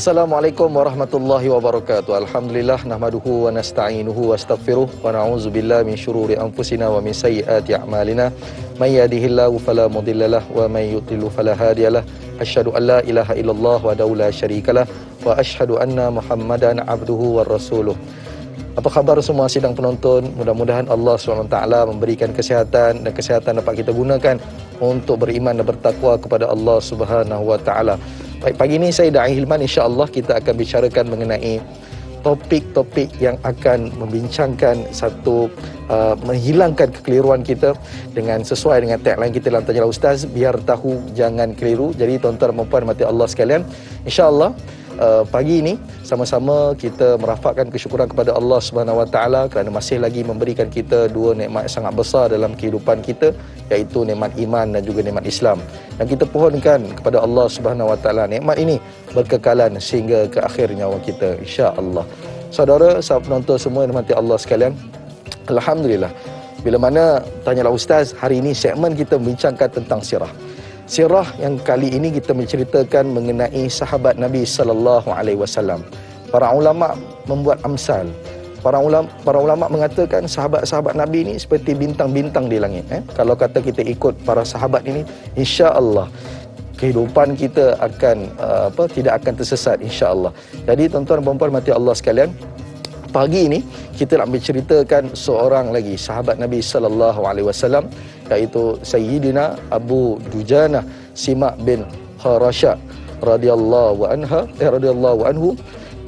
Assalamualaikum warahmatullahi wabarakatuh. Alhamdulillah nahmaduhu wa nasta'inuhu wa astaghfiruh wa na'udzu billahi min syururi anfusina wa min sayyiati a'malina. May yahdihillahu fala mudhillalah wa may yudlil fala hadiyalah. Asyhadu an la ilaha illallah wa la syarikalah wa asyhadu anna Muhammadan abduhu wa rasuluh. Apa khabar semua sidang penonton? Mudah-mudahan Allah SWT memberikan kesihatan dan kesihatan dapat kita gunakan untuk beriman dan bertakwa kepada Allah Subhanahu wa taala. Baik, pagi ini saya Da'i Hilman, insya-Allah kita akan bicarakan mengenai topik-topik yang akan membincangkan satu menghilangkan kekeliruan kita dengan sesuai dengan tagline kita dalam Tanya Ustaz, biar tahu jangan keliru. Jadi tuan-tuan dan puan mati Allah sekalian, insya-Allah pagi ini sama-sama kita merafakkan kesyukuran kepada Allah Subhanahu Wa Taala kerana masih lagi memberikan kita dua nikmat sangat besar dalam kehidupan kita, iaitu nikmat iman dan juga nikmat Islam. Dan kita pohonkan kepada Allah Subhanahu Wa Taala nikmat ini berkekalan sehingga ke akhir nyawa kita, insya-Allah. Saudara, sahabat penonton semua yang dirahmati Allah sekalian, alhamdulillah, bila mana Tanyalah Ustaz, hari ini segmen kita membincangkan tentang sirah. Sirah yang kali ini kita menceritakan mengenai sahabat Nabi sallallahu alaihi wasallam. Para ulama membuat amsal. Para ulama mengatakan sahabat-sahabat Nabi ini seperti bintang-bintang di langit. Kalau kata kita ikut para sahabat ini, insya-Allah kehidupan kita akan tidak akan tersesat, insya-Allah. Jadi tuan-tuan dan puan mati Allah sekalian, pagi ini kita nak menceritakan seorang lagi sahabat Nabi sallallahu alaihi wasallam, iaitu Sayyidina Abu Dujana Simak bin Kharasha radhiyallahu anhu.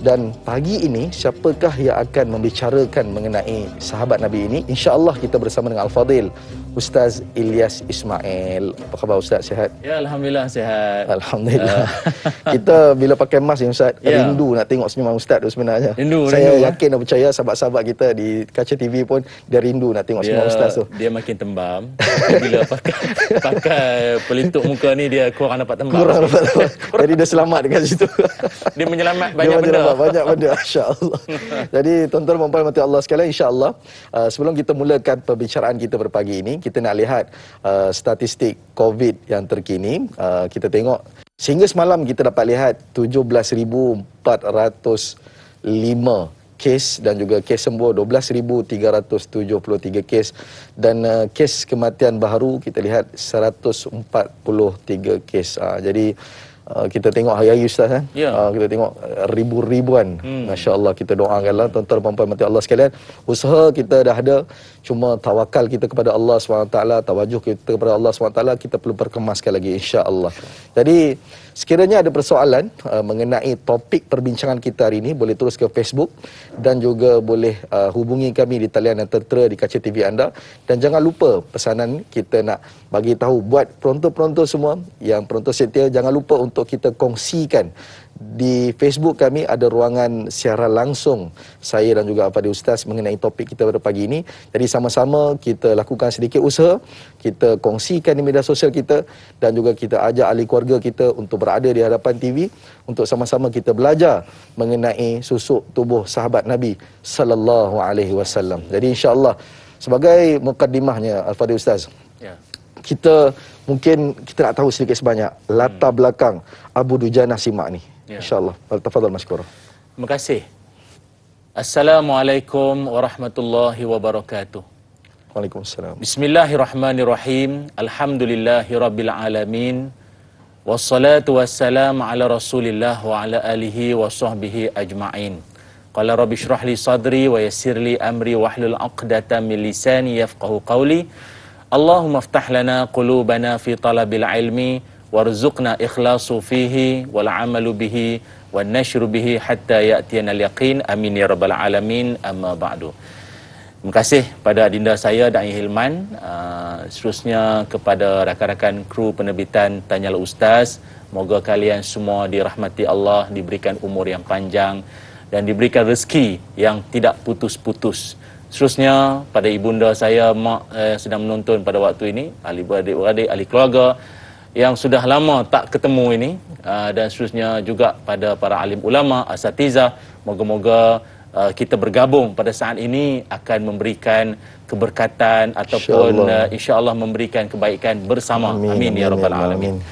Dan pagi ini siapakah yang akan membicarakan mengenai sahabat Nabi ini? Insya-Allah kita bersama dengan Al-Fadil Ustaz Ilyas Ismail. Apa khabar Ustaz, sihat? Ya, alhamdulillah sihat. Alhamdulillah. Kita bila pakai mask ni Ustaz, rindu nak tengok senyuman Ustaz tu sebenarnya. Saya yakin dan percaya sahabat-sahabat kita di kaca TV pun dia rindu nak tengok senyuman Ustaz tu. Dia makin tembam. Bila pakai pelitup muka ni dia kurang dapat tembam. Jadi dia selamat dekat situ. Dia menyelamat banyak benda. Banyak benda, insya-Allah. Jadi tuan-tuan dan puan mati Allah sekalian, insya-Allah sebelum kita mulakan pembicaraan kita pada pagi ini, kita nak lihat statistik COVID yang terkini. Kita tengok sehingga semalam kita dapat lihat 17,405 kes dan juga kes sembuh 12,373 kes, dan kes kematian baru kita lihat 143 kes. Jadi kita tengok hari-hari Ustaz kan? Kita tengok ribu-ribuan. Masya-Allah, kita doakanlah tuan-tuan dan puan mati Allah sekalian. Usaha kita dah ada, cuma tawakal kita kepada Allah SWT, tawajuh kita kepada Allah SWT, kita perlu perkemaskan lagi, insya-Allah. Jadi sekiranya ada persoalan mengenai topik perbincangan kita hari ini, boleh terus ke Facebook dan juga boleh hubungi kami di talian yang tertera di kaca TV anda. Dan jangan lupa pesanan kita nak bagi tahu buat penonton-penonton semua yang penonton setia, jangan lupa untuk kita kongsikan di Facebook kami ada ruangan siaran langsung saya dan juga Al-Fadil Ustaz mengenai topik kita pada pagi ini. Jadi sama-sama kita lakukan sedikit usaha, kita kongsikan di media sosial kita dan juga kita ajak ahli keluarga kita untuk berada di hadapan TV untuk sama-sama kita belajar mengenai susuk tubuh sahabat Nabi sallallahu alaihi wasallam. Jadi insya-Allah sebagai mukaddimahnya Al-Fadil Ustaz, kita mungkin kita nak tahu sedikit sebanyak latar belakang Abu Dujana Simak ni. InsyaAllah. Tafadhal mashkur. Terima kasih. Assalamualaikum warahmatullahi wabarakatuh. Waalaikumsalam. Bismillahirrahmanirrahim. Alhamdulillahirabbil alamin. Wassalatu wassalamu ala Rasulillah wa ala alihi wa sahbihi ajma'in. Qala rabbi shrah li sadri wa yassir li amri wahlul 'uqdatam min lisani yafqahu qawli. Allahumma iftah lana qulubana fi talabil ilmi warzuqna ikhlasu fihi wal amalu bihi wan nashru bihi hatta ya'tiyana al-yaqin. Amin ya rabbal alamin. Amma ba'du. Terima kasih pada adinda saya Da'i Hilman, seterusnya kepada rakan-rakan kru penerbitan Tanyalah Ustaz. Moga kalian semua dirahmati Allah, diberikan umur yang panjang dan diberikan rezeki yang tidak putus-putus. Seterusnya pada ibunda saya, mak sedang menonton pada waktu ini, ahli beradik-beradik, ahli keluarga yang sudah lama tak ketemu ini, dan seterusnya juga pada para alim ulama, asatizah. Moga-moga kita bergabung pada saat ini akan memberikan keberkatan ataupun insya-Allah memberikan kebaikan bersama. Amin ya rabbal alamin.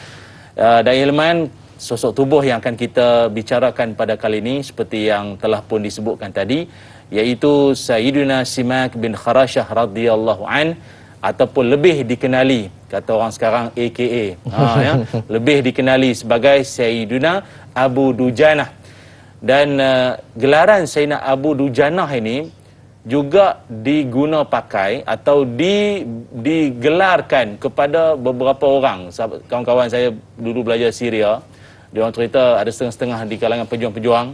Da'i Hilman, sosok tubuh yang akan kita bicarakan pada kali ini seperti yang telah pun disebutkan tadi, iaitu Sayyidina Simak bin Kharashah radhiyallahu an, ataupun lebih dikenali, kata orang sekarang AKA, ya, lebih dikenali sebagai Sayyidina Abu Dujanah. Dan gelaran Sayyidina Abu Dujanah ini juga diguna pakai atau digelarkan kepada beberapa orang. Kawan-kawan saya dulu belajar Syria, dia orang cerita ada setengah-setengah di kalangan pejuang-pejuang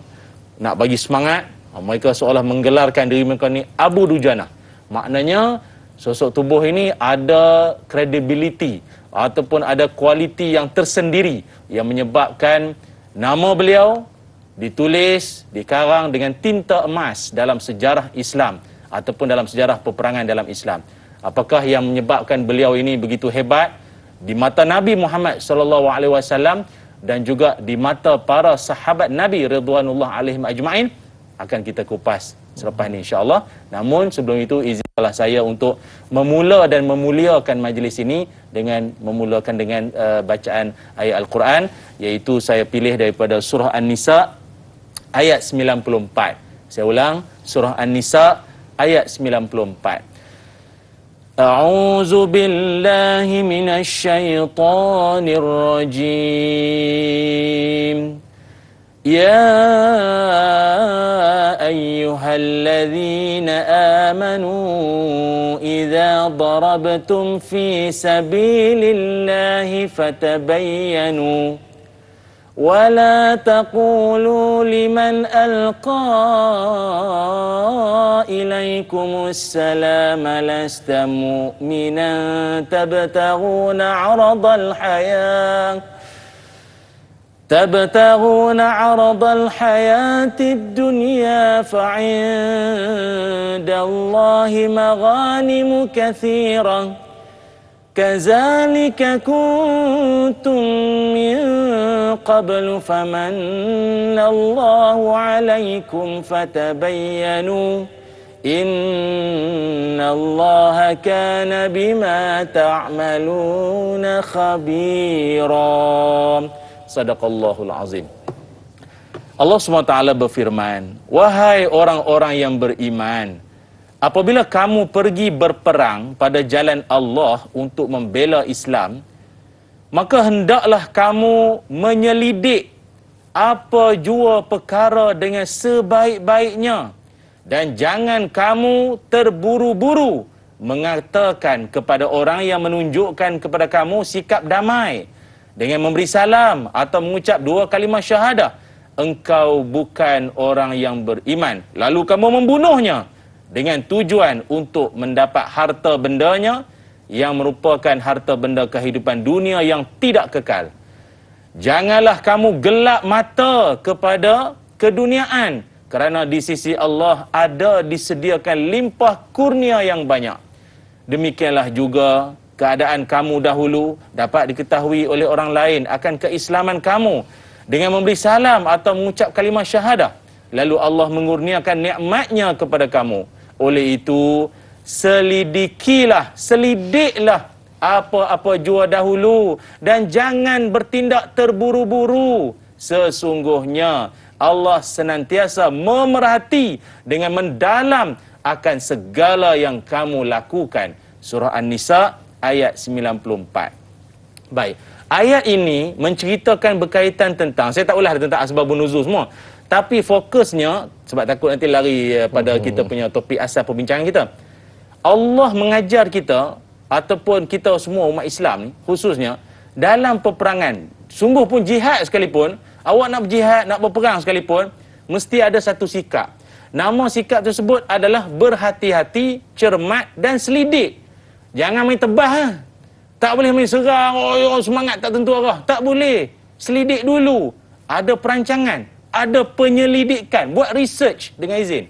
nak bagi semangat, mereka seolah menggelarkan diri mereka ni Abu Dujanah. Maknanya sosok tubuh ini ada credibility ataupun ada kualiti yang tersendiri yang menyebabkan nama beliau ditulis, dikarang dengan tinta emas dalam sejarah Islam ataupun dalam sejarah peperangan dalam Islam. Apakah yang menyebabkan beliau ini begitu hebat di mata Nabi Muhammad SAW dan juga di mata para sahabat Nabi ridwanullah alaihim ajma'in, akan kita kupas selepas ini insya-Allah. Namun sebelum itu izinkanlah saya untuk memula dan memuliakan majlis ini dengan memulakan dengan bacaan ayat Al-Quran, iaitu saya pilih daripada surah An-Nisa ayat 94. Saya ulang, surah An-Nisa ayat 94. A'udzu billahi minasy syaithanir rajim. Ya ayyuhalladzina amanu idza darabtum fi sabilillahi fatabayyanu ولا تقولوا لمن ألقى إليكم السلام لست مؤمنا تبتغون عرض الحياة الدنيا فعند الله مغانم كثيرة كذلك كنتم من قبل فمن الله عليكم فتبينوا إن الله كان بما تعملون خبيرا. Sadaqallahul azim. Allah SWT berfirman, wahai orang-orang yang beriman, apabila kamu pergi berperang pada jalan Allah untuk membela Islam, maka hendaklah kamu menyelidik apa jua perkara dengan sebaik-baiknya, dan jangan kamu terburu-buru mengatakan kepada orang yang menunjukkan kepada kamu sikap damai dengan memberi salam atau mengucap 2 kalimah syahadah, engkau bukan orang yang beriman, lalu kamu membunuhnya dengan tujuan untuk mendapat harta bendanya yang merupakan harta benda kehidupan dunia yang tidak kekal. Janganlah kamu gelap mata kepada keduniaan, kerana di sisi Allah ada disediakan limpah kurnia yang banyak. Demikianlah juga keadaan kamu dahulu dapat diketahui oleh orang lain akan keislaman kamu dengan memberi salam atau mengucap kalimah syahadah, lalu Allah mengurniakan nikmatnya kepada kamu. Oleh itu, selidiklah apa-apa jua dahulu dan jangan bertindak terburu-buru. Sesungguhnya Allah senantiasa memerhati dengan mendalam akan segala yang kamu lakukan. Surah An-Nisa ayat 94. Baik, ayat ini menceritakan berkaitan tentang, saya tak ulah tentang asbabun nuzul semua, tapi fokusnya, sebab takut nanti lari pada kita punya topik asal perbincangan kita. Allah mengajar kita, ataupun kita semua umat Islam ni, khususnya dalam peperangan, sungguh pun jihad sekalipun, awak nak berjihad, nak berperang sekalipun, mesti ada satu sikap. Nama sikap tersebut adalah berhati-hati, cermat dan selidik. Jangan main tebas lah. Tak boleh main serang, semangat tak tentu arah. Tak boleh. Selidik dulu. Ada perancangan, ada penyelidikan, buat research dengan izin.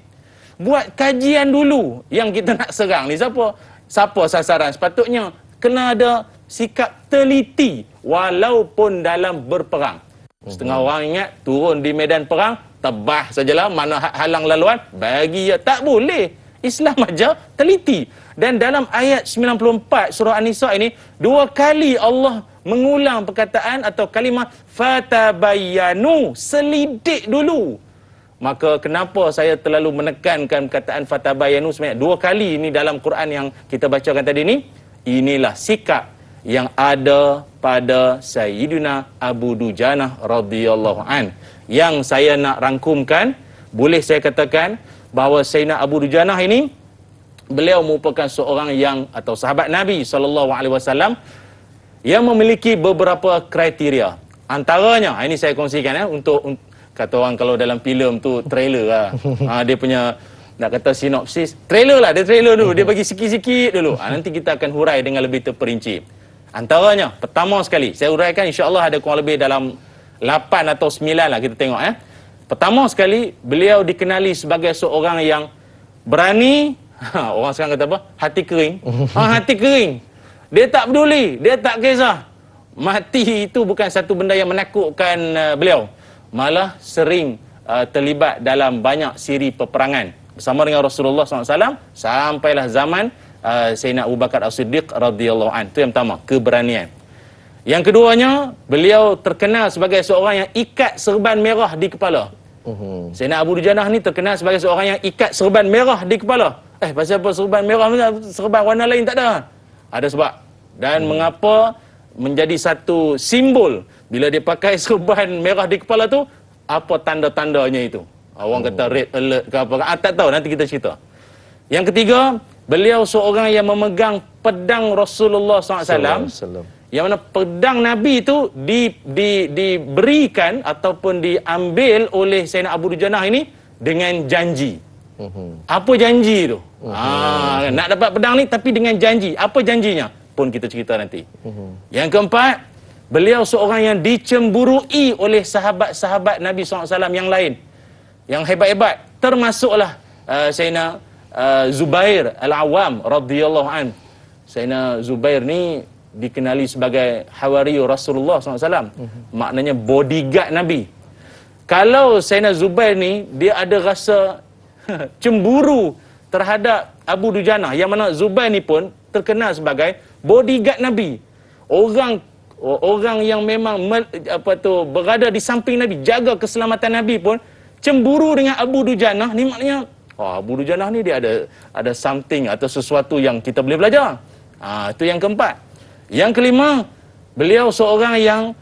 Buat kajian dulu yang kita nak serang ni siapa sasaran. Sepatutnya kena ada sikap teliti walaupun dalam berperang. Setengah orang ingat turun di medan perang, tebas sajalah, mana halang laluan, bagi ya. Tak boleh. Islam aja teliti. Dan dalam ayat 94 surah An-Nisa ini, 2 kali Allah mengulang perkataan atau kalimah fatabayyanu, selidik dulu. Maka kenapa saya terlalu menekankan perkataan fatabayyanu sebanyak 2 kali ini dalam Quran yang kita bacakan tadi ni? Inilah sikap yang ada pada Sayyidina Abu Dujanah radhiyallahu an. Yang saya nak rangkumkan, boleh saya katakan bahawa Sayyidina Abu Dujanah ini, beliau merupakan seorang yang atau sahabat Nabi SAW yang memiliki beberapa kriteria. Antaranya, ini saya kongsikan untuk kata orang kalau dalam filem tu trailer lah. Dia punya, nak kata sinopsis, trailer lah, dia trailer dulu, dia bagi sikit-sikit dulu. Nanti kita akan hurai dengan lebih terperinci. Antaranya, pertama sekali, saya huraikan insya-Allah ada kurang lebih dalam 8 atau 9 lah kita tengok. Pertama sekali, beliau dikenali sebagai seorang yang berani, orang sekarang kata apa? Hati kering. Hati kering. Dia tak peduli, dia tak kisah. Mati itu bukan satu benda yang menakutkan beliau. Malah sering terlibat dalam banyak siri peperangan bersama dengan Rasulullah SAW sampailah zaman Sayyidina Abu Bakar As-Siddiq radhiyallahu anhu. Itu yang pertama, keberanian. Yang keduanya, beliau terkenal sebagai seorang yang ikat serban merah di kepala. Sayyidina Abu Dujanah ni terkenal sebagai seorang yang ikat serban merah di kepala. Pasal apa serban merah? Serban warna lain tak ada. Ada sebab. Dan mengapa menjadi satu simbol bila dia pakai serban merah di kepala tu, apa tanda-tandanya itu? Orang kata red alert ke apa? Tak tahu, nanti kita cerita. Yang ketiga, beliau seorang yang memegang pedang Rasulullah SAW. Yang mana pedang Nabi itu diberikan ataupun diambil oleh Sayyidina Abu Dujanah ini dengan janji. Apa janji tu? Nak dapat pedang ni tapi dengan janji. Apa janjinya? Pun kita cerita nanti. Yang keempat, beliau seorang yang dicemburui oleh sahabat-sahabat Nabi SAW yang lain, yang hebat-hebat. Termasuklah Sayyidina Zubair Al-Awwam radhiyallahu an. Sayyidina Zubair ni dikenali sebagai hawariyu Rasulullah SAW. Maknanya bodyguard Nabi. Kalau Sayyidina Zubair ni, dia ada rasa cemburu terhadap Abu Dujanah, yang mana Zubair ni pun terkenal sebagai bodyguard Nabi. Orang yang memang berada di samping Nabi, jaga keselamatan Nabi pun cemburu dengan Abu Dujanah ni, maknanya Abu Dujanah ni dia ada something atau sesuatu yang kita boleh belajar. Itu yang keempat. Yang kelima, beliau seorang yang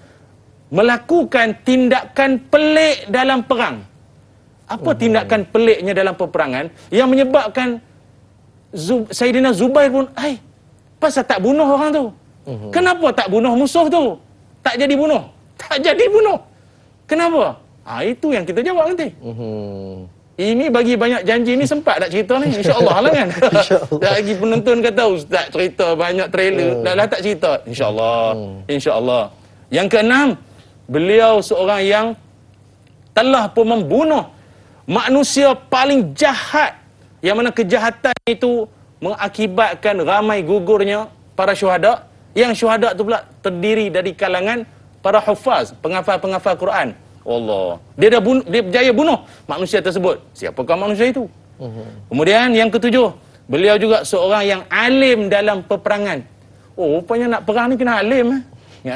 melakukan tindakan pelik dalam perang. Apa tindakan peliknya dalam peperangan yang menyebabkan Sayyidina Zubair pun, pasal tak bunuh orang tu? Kenapa tak bunuh musuh tu? Tak jadi bunuh. Tak jadi bunuh. Kenapa? Itu yang kita jawab nanti. Ini bagi banyak janji ni, sempat tak cerita ni? InsyaAllah lah kan? Tak lagi penonton kata, Ustaz cerita banyak trailer. Dah tak cerita. InsyaAllah. InsyaAllah. Yang keenam, beliau seorang yang telah pun membunuh manusia paling jahat, yang mana kejahatan itu mengakibatkan ramai gugurnya para syuhada. Yang syuhada tu pula terdiri dari kalangan para hufaz, penghafal-penghafal Quran. Allah. Dia berjaya bunuh manusia tersebut. Siapakah manusia itu? Kemudian yang ketujuh, beliau juga seorang yang alim dalam peperangan. Rupanya nak perang ni kena alim.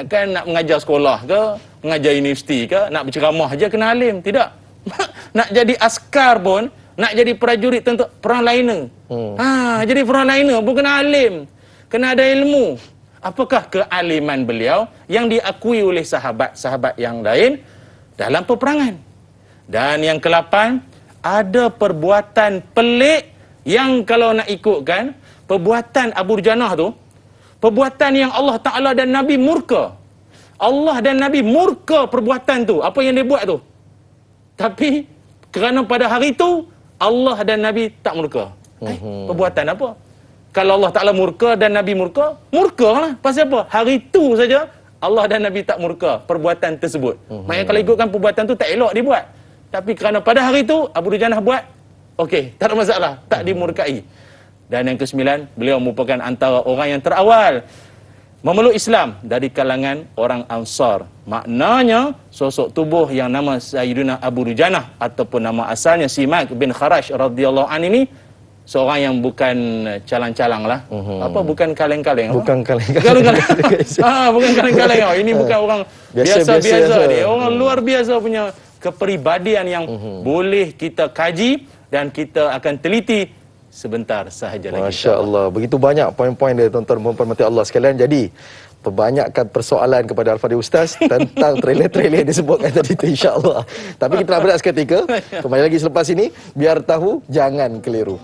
Kan nak mengajar sekolah ke, mengajar universiti ke, nak berceramah aja kena alim. Tidak. Nak jadi askar pun, nak jadi prajurit tentu frontliner. Jadi frontliner pun kena alim. Kena ada ilmu. Apakah kealiman beliau yang diakui oleh sahabat-sahabat yang lain dalam peperangan? Dan yang ke-8, ada perbuatan pelik yang kalau nak ikutkan perbuatan Abu Dujanah tu, perbuatan yang Allah Ta'ala dan Nabi murka. Allah dan Nabi murka perbuatan tu, apa yang dia buat tu. Tapi kerana pada hari itu Allah dan Nabi tak murka. Perbuatan apa? Kalau Allah Ta'ala murka dan Nabi murka, murkalah. Pasal apa? Hari itu saja Allah dan Nabi tak murka perbuatan tersebut. Maknanya kalau ikutkan perbuatan tu tak elok dibuat. Tapi kerana pada hari itu Abu Dujanah buat, okey, tak ada masalah, tak dimurkai. Dan yang ke-9, beliau merupakan antara orang yang terawal memeluk Islam dari kalangan orang Ansar. Maknanya sosok tubuh yang nama Sayyidina Abu Dujanah ataupun nama asalnya Simak bin Kharash radhiyallahu anhu ini seorang yang bukan calang-calang lah. Apa bukan kaleng-kaleng? Bukan kaleng-kaleng. Bukan kaleng. Bukan kaleng-kaleng. Ini bukan orang biasa-biasa ni. Orang luar biasa punya kepribadian yang boleh kita kaji dan kita akan teliti sebentar sahaja lagi. Masya Allah. Begitu banyak poin-poin dia, tuan-tuan dan puan-puan Allah sekalian. Jadi, perbanyakkan persoalan kepada Al-Fadhil Ustaz tentang trailer-trailer yang disebutkan tadi itu, insya-Allah. Tapi kita nak berehat seketika. Kembali lagi selepas ini. Biar tahu, jangan keliru.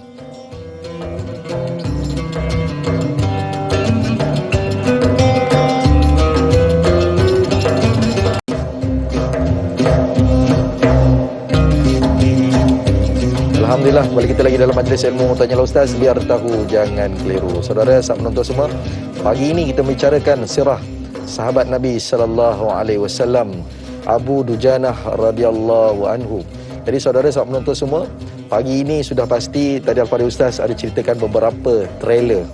Alhamdulillah, kembali kita lagi dalam majlis ilmu Tanyalah Ustaz, biar tahu jangan keliru. Saudara, sahabat menonton semua, pagi ini kita membicarakan sirah sahabat Nabi sallallahu alaihi wasallam, Abu Dujanah radhiyallahu anhu. Jadi saudara, sahabat menonton semua, pagi ini sudah pasti tadi Al-Fadhil Ustaz ada ceritakan beberapa trailer.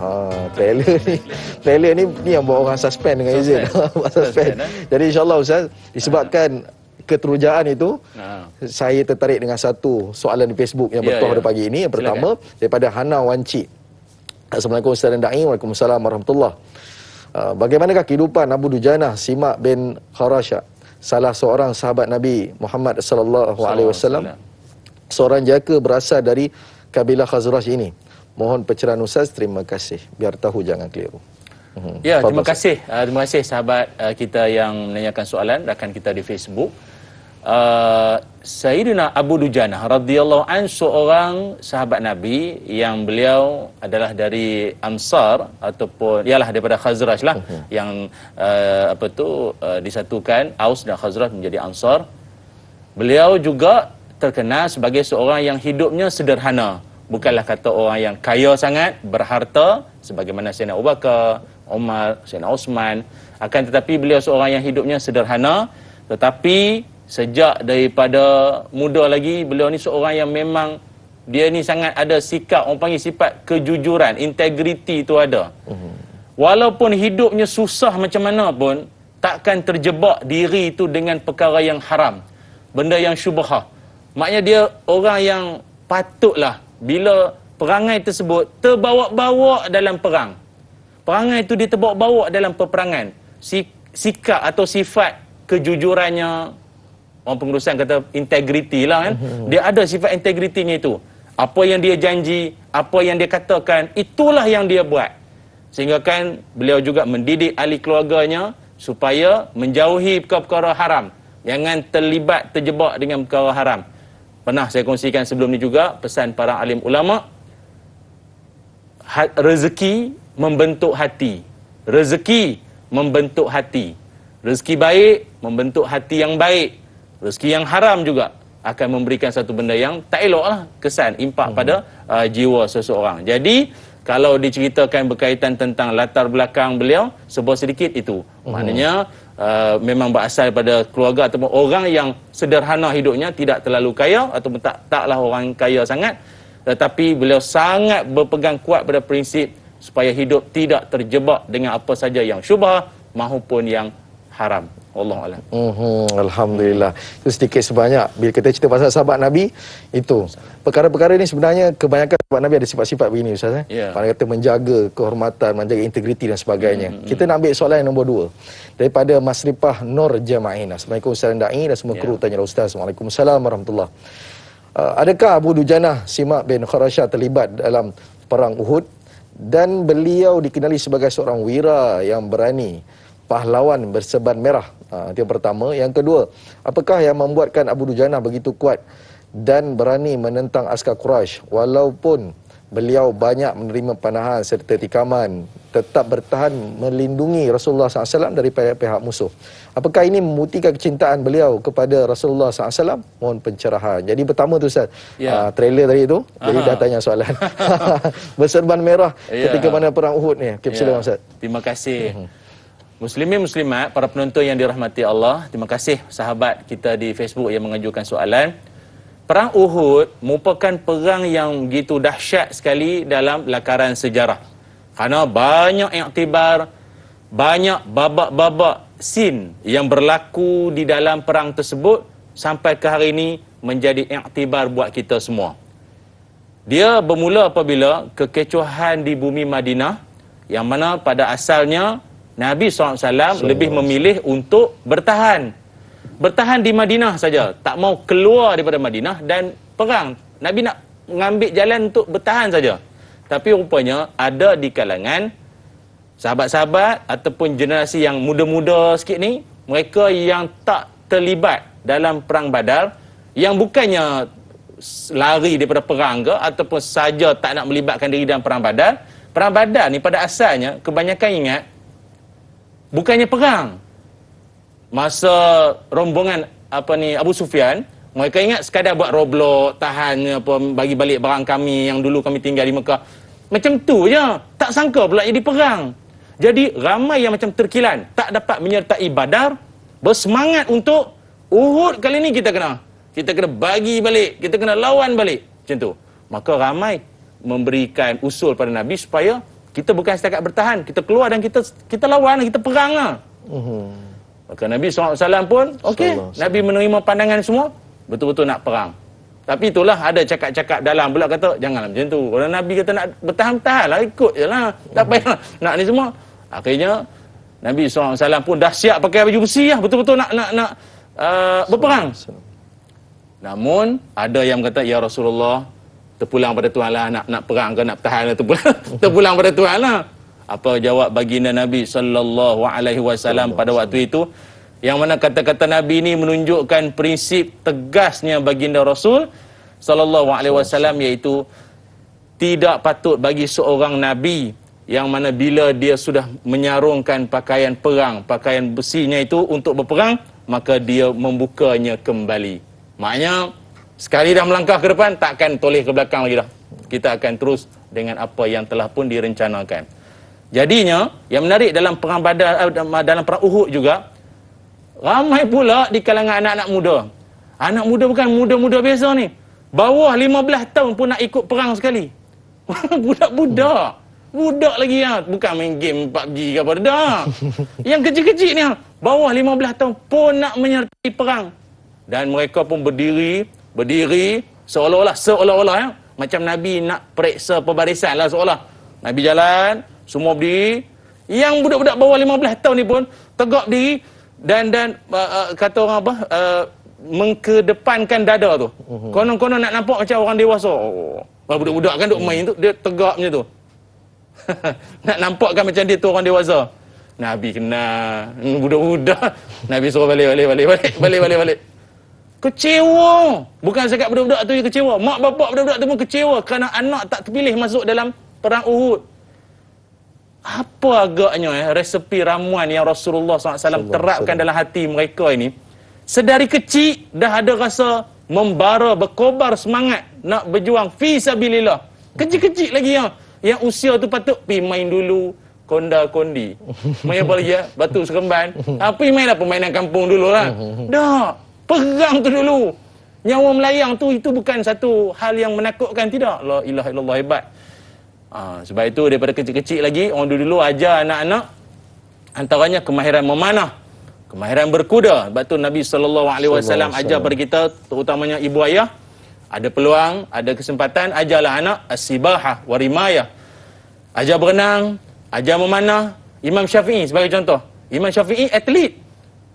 Trailer ni yang buat orang suspend dengan izin. Suspend. Jadi insya-Allah Ustaz, disebabkan keterujaan itu, saya tertarik dengan satu soalan di Facebook yang bertuah pada pagi ini. Yang pertama, daripada Hana Wanci. Assalamualaikum Ustaz dan Da'i. Waalaikumsalam warahmatullahi. Bagaimanakah kehidupan Abu Dujanah Simak bin Kharasha, salah seorang sahabat Nabi Muhammad sallallahu alaihi wasallam, seorang jaka berasal dari kabilah Khazraj ini? Mohon pencerahan Ustaz, terima kasih. Biar tahu jangan keliru. Ya, terima kasih. Terima kasih sahabat kita yang menanyakan soalan, rakan kita di Facebook. Sayyidina Abu Dujanah radhiyallahu an, seorang sahabat Nabi yang beliau adalah dari Ansar ataupun ialah daripada Khazraj lah, yang disatukan Aus dan Khazraj menjadi Ansar. Beliau juga terkenal sebagai seorang yang hidupnya sederhana. Bukanlah kata orang yang kaya sangat, berharta sebagaimana Sayyidina Abu Bakar, Umar, Sayyidina Osman. Akan tetapi beliau seorang yang hidupnya sederhana, tetapi sejak daripada muda lagi, beliau ni seorang yang memang dia ni sangat ada sikap, orang panggil sifat kejujuran, integriti itu ada. Walaupun hidupnya susah macam mana pun, takkan terjebak diri itu dengan perkara yang haram, benda yang syubhah. Maknanya dia orang yang patutlah bila perangai tersebut terbawa-bawa dalam perang. Perangai itu dia terbawa-bawa dalam peperangan. Sikap atau sifat kejujurannya, orang pengurusan kata integriti lah kan. Dia ada sifat integritinya itu. Apa yang dia janji, apa yang dia katakan, itulah yang dia buat. Sehingga kan beliau juga mendidik ahli keluarganya supaya menjauhi perkara-perkara haram. Jangan terjebak dengan perkara haram. Pernah saya kongsikan sebelum ni juga pesan para alim ulama, rezeki membentuk hati. Rezeki membentuk hati. Rezeki baik membentuk hati yang baik. Rezeki yang haram juga akan memberikan satu benda yang tak elok lah, kesan impak pada jiwa seseorang. Jadi kalau diceritakan berkaitan tentang latar belakang beliau, sebuah sedikit itu. Maknanya memang berasal pada keluarga ataupun orang yang sederhana hidupnya, tidak terlalu kaya ataupun taklah orang kaya sangat, tetapi beliau sangat berpegang kuat pada prinsip supaya hidup tidak terjebak dengan apa saja yang syubhah maupun yang haram. Wallahualam. Alhamdulillah. Itu sedikit sebanyak bila kita cerita pasal sahabat Nabi, itu perkara-perkara ini sebenarnya kebanyakan sahabat Nabi ada sifat-sifat begini Ustaz. Pada kata menjaga kehormatan, menjaga integriti dan sebagainya. Kita nak ambil soalan yang nombor 2 daripada Masripah Nur Jama'in. Assalamualaikum Ustaz dan Da'i dan semua kru Tanyalah Ustaz. Waalaikumsalam warahmatullahi. Adakah Abu Dujanah Simak bin Kharasha terlibat dalam perang Uhud, dan beliau dikenali sebagai seorang wira yang berani, pahlawan berserban merah? Itu yang pertama. Yang kedua, apakah yang membuatkan Abu Dujanah begitu kuat dan berani menentang askar Quraisy walaupun beliau banyak menerima panahan serta tikaman, tetap bertahan melindungi Rasulullah SAW dari pihak musuh? Apakah ini membuktikan kecintaan beliau kepada Rasulullah SAW? Mohon pencerahan. Jadi pertama tu Ustaz, trailer tadi tu, jadi dah tanya soalan. Berserban merah ketika mana perang Uhud ni. Silakan Ustaz. Terima kasih. Muslimin muslimat, para penonton yang dirahmati Allah, terima kasih sahabat kita di Facebook yang mengajukan soalan. Perang Uhud merupakan perang yang begitu dahsyat sekali dalam lakaran sejarah. Kerana banyak iktibar, banyak babak-babak scene yang berlaku di dalam perang tersebut sampai ke hari ini menjadi iktibar buat kita semua. Dia bermula apabila kekecohan di bumi Madinah, yang mana pada asalnya Nabi SAW lebih memilih untuk bertahan di Madinah saja, tak mau keluar daripada Madinah dan perang. Nabi nak mengambil jalan untuk bertahan saja. Tapi rupanya ada di kalangan sahabat-sahabat ataupun generasi yang muda-muda sikit ni, mereka yang tak terlibat dalam perang Badar, yang bukannya lari daripada perang ke ataupun saja tak nak melibatkan diri dalam perang Badar. Perang Badar ni pada asalnya kebanyakan ingat bukannya perang. Masa rombongan Abu Sufyan, mereka ingat sekadar buat roblok, tahan apa, bagi balik barang kami yang dulu kami tinggal di Mekah. Macam tu je. Tak sangka pula jadi perang. Jadi ramai yang macam terkilan, tak dapat menyertai Badar, bersemangat untuk Uhud kali ni kita kena bagi balik, kita kena lawan balik. Macam tu. Maka ramai memberikan usul pada Nabi supaya kita bukan setakat bertahan, kita keluar dan kita lawan, kita perang lah. Maka Nabi SAW pun, okey, Nabi menerima pandangan semua, betul-betul nak perang. Tapi itulah ada cakap-cakap dalam pula kata, janganlah macam tu. Kalau Nabi kata nak bertahan-tahan lah, ikut je lah. Tak payah nak ni semua. Akhirnya, Nabi SAW pun dah siap pakai baju besi lah, betul-betul nak berperang. Namun ada yang kata, ya Rasulullah, terpulang pada Tuhan lah, nak perang ke nak bertahan lah, terpulang pada Tuhan lah. Apa jawab baginda Nabi SAW pada waktu itu? Yang mana kata-kata Nabi ini menunjukkan prinsip tegasnya baginda Rasul SAW, iaitu tidak patut bagi seorang Nabi yang mana bila dia sudah menyarungkan pakaian perang, pakaian besinya itu untuk berperang, maka dia membukanya kembali. Maknanya, sekali dah melangkah ke depan, takkan toleh ke belakang lagi dah. Kita akan terus dengan apa yang telah pun direncanakan. Jadinya, yang menarik dalam perang Badar, dalam perang Uhud juga, ramai pula di kalangan anak-anak muda. Anak muda bukan muda-muda biasa ni. Bawah 15 tahun pun nak ikut perang sekali. Budak-budak. Budak lagi ya. Bukan main game PUBG ke apa. Dah. Yang kecil-kecil ni, bawah 15 tahun pun nak menyertai perang. Dan mereka pun berdiri seolah-olah ya, macam Nabi nak periksa pembarisan lah, seolah Nabi jalan, semua berdiri. Yang budak-budak bawah 15 tahun ni pun tegak berdiri dan kata orang apa, mengkedepankan dada tu. Konon-konon nak nampak macam orang dewasa. Budak-budak kan duk main tu, dia tegak macam tu. Nak nampakkan macam dia tu orang dewasa. Nabi kena budak-budak. Nabi suruh balik. Kecewa. Bukan sekat budak-budak tu yang kecewa. Mak bapak budak-budak tu pun kecewa kerana anak tak terpilih masuk dalam perang Uhud. Apa agaknya resepi ramuan yang Rasulullah SAW terapkan dalam hati mereka ini. Sedari kecil dah ada rasa membara, berkobar semangat nak berjuang fi sabilillah. Kecil-kecil lagi yang usia tu patut pergi main dulu konda-kondi. Main apa lagi ya? Batu seremban. Pergi main lah permainan kampung dulu lah. Dah. Perang tu dulu. Nyawa melayang tu, itu bukan satu hal yang menakutkan, tidak. La ilaha illallah, hebat. Sebab itu daripada kecil-kecil lagi, orang dulu ajar anak-anak, antaranya kemahiran memanah, kemahiran berkuda. Sebab tu Nabi SAW ajar pada kita, terutamanya ibu ayah, ada peluang, ada kesempatan, ajarlah anak as-sibahah wa rimayah. Ajar berenang, ajar memanah. Imam Syafi'i sebagai contoh. Imam Syafi'i atlet.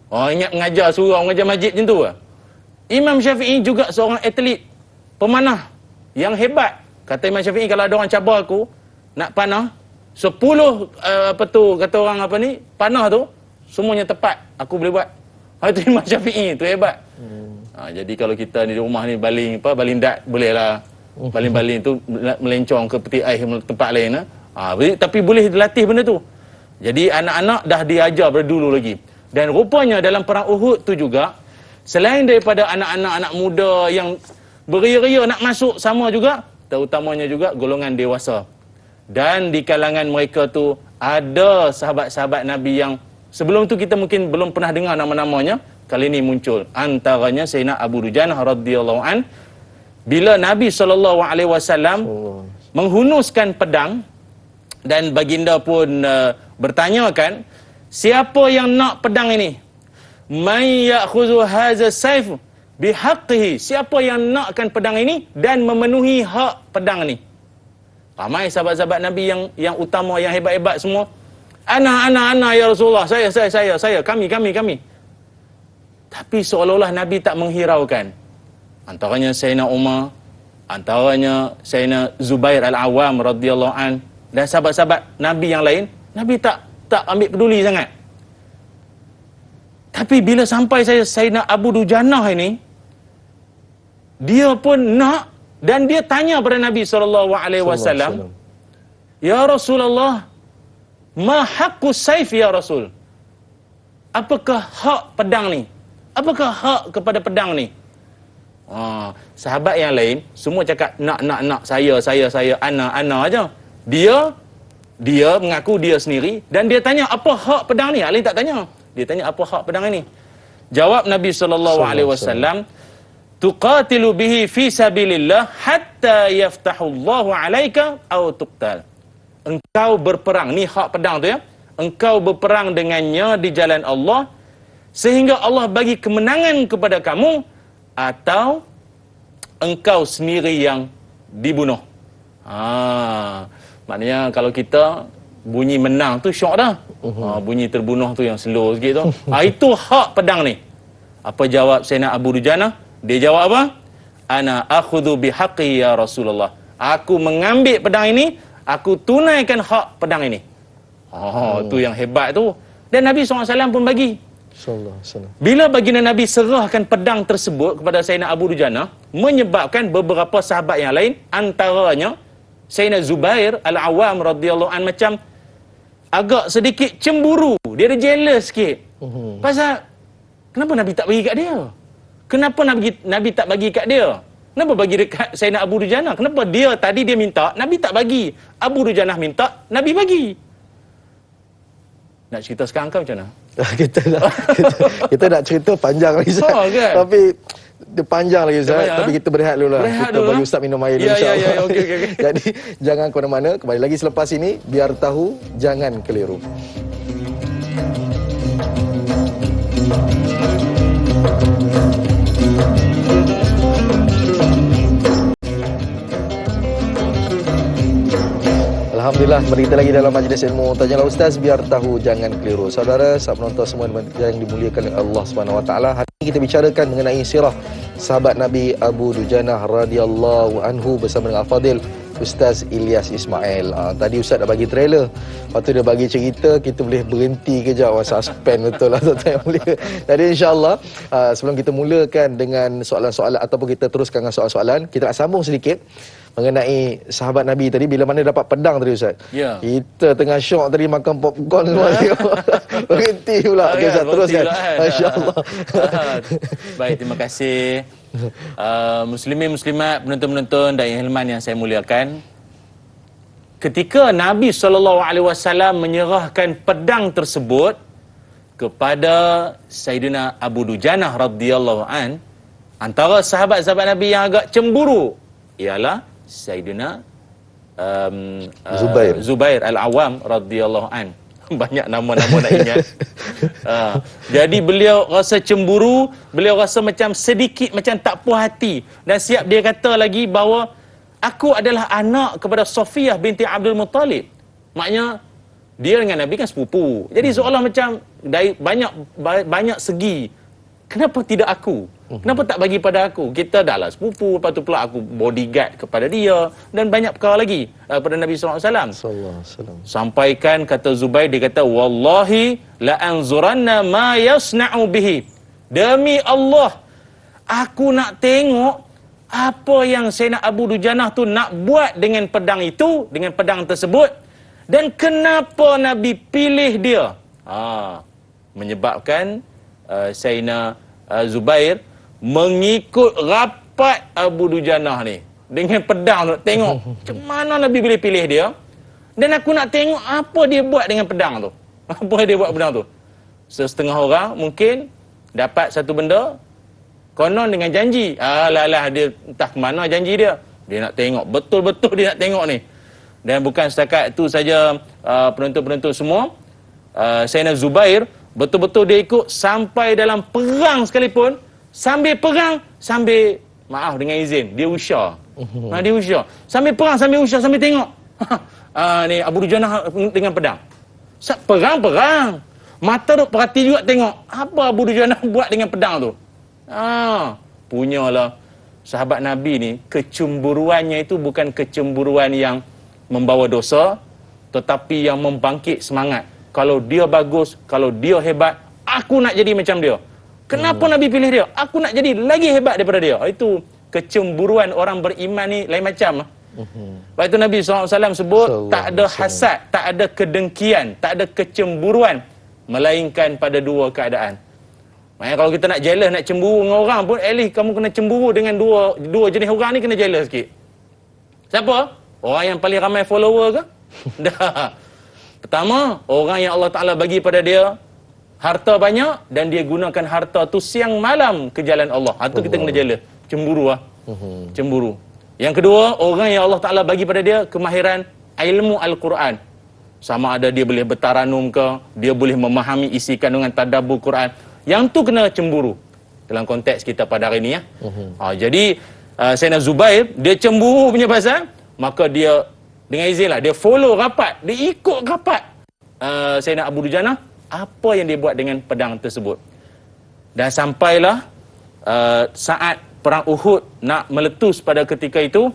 Ingat mengajar surau, mengajar masjid macam tu. Imam Syafi'i juga seorang atlet, pemanah yang hebat. Kata Imam Syafi'i, kalau ada orang cabar aku nak panah 10 kata orang panah tu semuanya tepat, aku boleh buat. Itu Imam Syafi'i, tu hebat. Jadi kalau kita ni di rumah ni baling dat bolehlah. Baling-baling tu melencong ke peti air tempat lain. Tapi boleh dilatih benda tu. Jadi anak-anak dah diajar dari dulu lagi. Dan rupanya dalam perang Uhud tu juga, selain daripada anak-anak muda yang beria-ria nak masuk sama juga, terutamanya juga golongan dewasa. Dan di kalangan mereka tu ada sahabat-sahabat Nabi yang sebelum tu kita mungkin belum pernah dengar nama-namanya, kali ini muncul. Antaranya Sayyidina Abu Dujanah radhiyallahu an. Bila Nabi SAW menghunuskan pedang, dan baginda pun bertanyakan, siapa yang nak pedang ini? Man ya'khudhu hadha saif? bihaqqihi, siapa yang nakkan pedang ini dan memenuhi hak pedang ni. Ramai sahabat-sahabat Nabi yang utama, yang hebat-hebat semua. Ana ya Rasulullah, saya, kami. Tapi seolah-olah Nabi tak menghiraukan. Antaranya Sayyidina Umar, antaranya Sayyidina Zubair Al-Awwam radhiyallahu an, dan sahabat-sahabat Nabi yang lain, Nabi tak ambil peduli sangat. Tapi bila sampai Sayyidina Abu Dujanah ini, dia pun nak, dan dia tanya pada Nabi SAW, "Ya Rasulullah, ma haqqus saif ya Rasul?" Apakah hak pedang ni? Apakah hak kepada pedang ni? Sahabat yang lain semua cakap nak, saya, ana aja. Dia mengaku dia sendiri, dan dia tanya apa hak pedang ni. Lain tak tanya. Dia tanya apa hak pedang ini. Jawab Nabi SAW, tuqatilu bihi fi sabilillah hatta yaftahullahu alaika aw tuqtal. Engkau berperang, ni hak pedang tu ya. Engkau berperang dengannya di jalan Allah sehingga Allah bagi kemenangan kepada kamu, atau engkau sendiri yang dibunuh. Maknanya kalau kita bunyi menang tu syok dah. Bunyi terbunuh tu yang slow sikit tu. Itu hak pedang ni. Apa jawab Sayyidina Abu Dujanah? Dia jawab apa? Ana akhudhu bihaqqi ya Rasulullah. Aku mengambil pedang ini, aku tunaikan hak pedang ini. Tu yang hebat tu. Dan Nabi SAW pun bagi. Bila baginda Nabi serahkan pedang tersebut kepada Sayyidina Abu Dujanah, menyebabkan beberapa sahabat yang lain, antaranya Sayyidina Zubair Al-Awwam radhiyallahu an, macam agak sedikit cemburu. Dia ada jealous sikit. Pasal kenapa Nabi tak bagi kat dia? Kenapa Nabi tak bagi kat dia? Kenapa bagi dekat Sayyidina Abu Dujanah? Kenapa dia tadi dia minta, Nabi tak bagi. Abu Dujanah minta, Nabi bagi. Nak cerita sekarang kau macam mana? kita nak cerita panjang lagi Ustaz. Kan? Tapi dia panjang lagi Ustaz. Tapi kita berehat dulu lah. Kita bagi Ustaz minum air dulu insya-Allah. Okay. Jadi jangan ke mana-mana. Kembali lagi selepas ini, biar tahu jangan keliru. Alhamdulillah, kembali kita lagi dalam majlis ilmu Tajalah Ustaz, biar tahu jangan keliru. Saudara, sahabat penonton semua yang dimuliakan oleh Allah SWT, hari ini kita bicarakan mengenai sirah sahabat Nabi Abu Dujanah radhiyallahu anhu bersama dengan Al-Fadil Ustaz Ilyas Ismail. Tadi Ustaz dah bagi trailer, lepas tu dia bagi cerita, kita boleh berhenti kejap. Suspend betul lah tuan-tuan yang mulia. Jadi insyaAllah sebelum kita mulakan dengan soalan-soalan ataupun kita teruskan dengan soalan-soalan, kita nak sambung sedikit mengenai sahabat Nabi tadi. Bila mana dapat pedang tadi Ustaz? Ya. Kita tengah syok tadi makan popcorn semua. Berhenti pula. Okey Ustaz, teruskan. Masya-Allah. Baik, terima kasih. Muslimin muslimat, penonton-penonton dan ilmuwan yang saya muliakan. Ketika Nabi SAW menyerahkan pedang tersebut kepada Sayyidina Abu Dujanah radhiyallahu an, antara sahabat-sahabat Nabi yang agak cemburu ialah Sayyidina Zubair Al-Awwam radhiyallahu an. Banyak nama-nama nak ingat. Jadi beliau rasa cemburu, beliau rasa macam sedikit macam tak puas hati, dan siap dia kata lagi bahawa aku adalah anak kepada Safiyah binti Abdul Muttalib. Maknanya dia dengan Nabi kan sepupu. Jadi seolah macam dari banyak segi, kenapa tidak aku? Kenapa tak bagi pada aku? Kita dah lah sepupu, lepas tu pula aku bodyguard kepada dia, dan banyak perkara lagi kepada Nabi SAW. Sampaikan kata Zubair, dia kata, wallahi la anzuranna ma yasna'u bihi. Demi Allah, aku nak tengok apa yang Sayyidina Abu Dujanah tu nak buat dengan pedang itu, dengan pedang tersebut, dan kenapa Nabi pilih dia. Menyebabkan Sayyidina Zubair mengikut rapat Abu Dujanah ni dengan pedang tu. Tengok macam mana Nabi boleh pilih dia, dan aku nak tengok apa dia buat dengan pedang tu. Apa dia buat pedang tu. Setengah orang mungkin dapat satu benda konon dengan janji. Alah dia entah ke mana janji dia. Dia nak tengok betul-betul, dia nak tengok ni. Dan bukan setakat itu saja, penonton-penonton semua, Sayyidina Zubair betul-betul dia ikut sampai dalam perang sekalipun. Sambil perang, sambil, maaf dengan izin, dia usya. Dia usya. Sambil perang, sambil usya, sambil tengok. Ni Abu Dujanah dengan pedang. Perang. Mata duk perhati juga tengok. Apa Abu Dujanah buat dengan pedang tu? Punyalah sahabat Nabi ni, kecemburuannya itu bukan kecemburuan yang membawa dosa, tetapi yang membangkit semangat. Kalau dia bagus, kalau dia hebat, aku nak jadi macam dia. Kenapa Nabi pilih dia? Aku nak jadi lagi hebat daripada dia. Itu kecemburuan orang beriman ni lain macam. Sebab itu Nabi SAW sebut, tak ada hasad, tak ada kedengkian, tak ada kecemburuan, melainkan pada dua keadaan. Maknanya kalau kita nak jealous, nak cemburu dengan orang pun, at least kamu kena cemburu dengan dua jenis orang ni, kena jealous sikit. Siapa? Orang yang paling ramai follower ke? Dah. Pertama, orang yang Allah Ta'ala bagi pada dia harta banyak dan dia gunakan harta tu siang malam ke jalan Allah. Itu kita kena jealous. Cemburu lah. Cemburu. Yang kedua, orang yang Allah Ta'ala bagi pada dia kemahiran ilmu Al-Quran. Sama ada dia boleh bertaranum ke, dia boleh memahami isi kandungan tadabbur Quran. Yang tu kena cemburu. Dalam konteks kita pada hari ni ya. Jadi, Sayyidina Zubair, dia cemburu punya pasal, maka dia, dengan izin lah, dia follow rapat, dia ikut rapat Sayyidina Abu Dujanah, apa yang dia buat dengan pedang tersebut. Dan sampailah saat perang Uhud nak meletus pada ketika itu,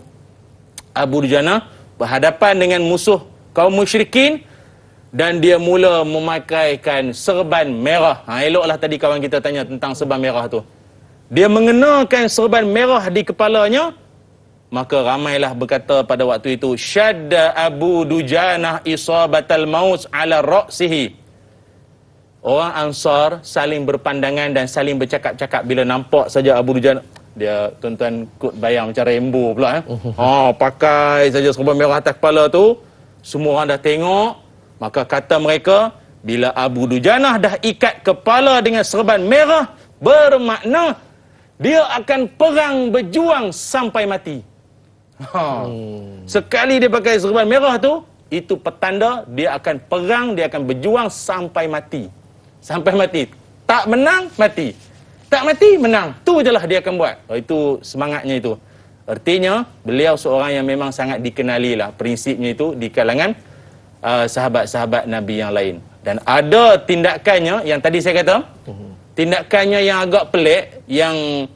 Abu Dujanah berhadapan dengan musuh kaum musyrikin dan dia mula memakaikan serban merah. Eloklah tadi kawan kita tanya tentang serban merah tu. Dia mengenakan serban merah di kepalanya, maka ramailah berkata pada waktu itu, syadda Abu Dujanah isabatal maut ala ra'sihi. Orang Ansar saling berpandangan dan saling bercakap-cakap bila nampak saja Abu Dujanah. Dia tuan-tuan kut bayang macam Rainbow pula pakai saja serban merah atas kepala tu, semua orang dah tengok. Maka kata mereka, bila Abu Dujanah dah ikat kepala dengan serban merah, bermakna dia akan perang berjuang sampai mati. Sekali dia pakai serban merah tu, itu petanda dia akan perang, dia akan berjuang sampai mati. Sampai mati. Tak menang, mati. Tak mati, menang. Tu je lah dia akan buat. Itu semangatnya itu. Artinya, beliau seorang yang memang sangat dikenali lah prinsipnya itu di kalangan sahabat-sahabat Nabi yang lain. Dan ada tindakannya, yang tadi saya kata, tindakannya yang agak pelik, yang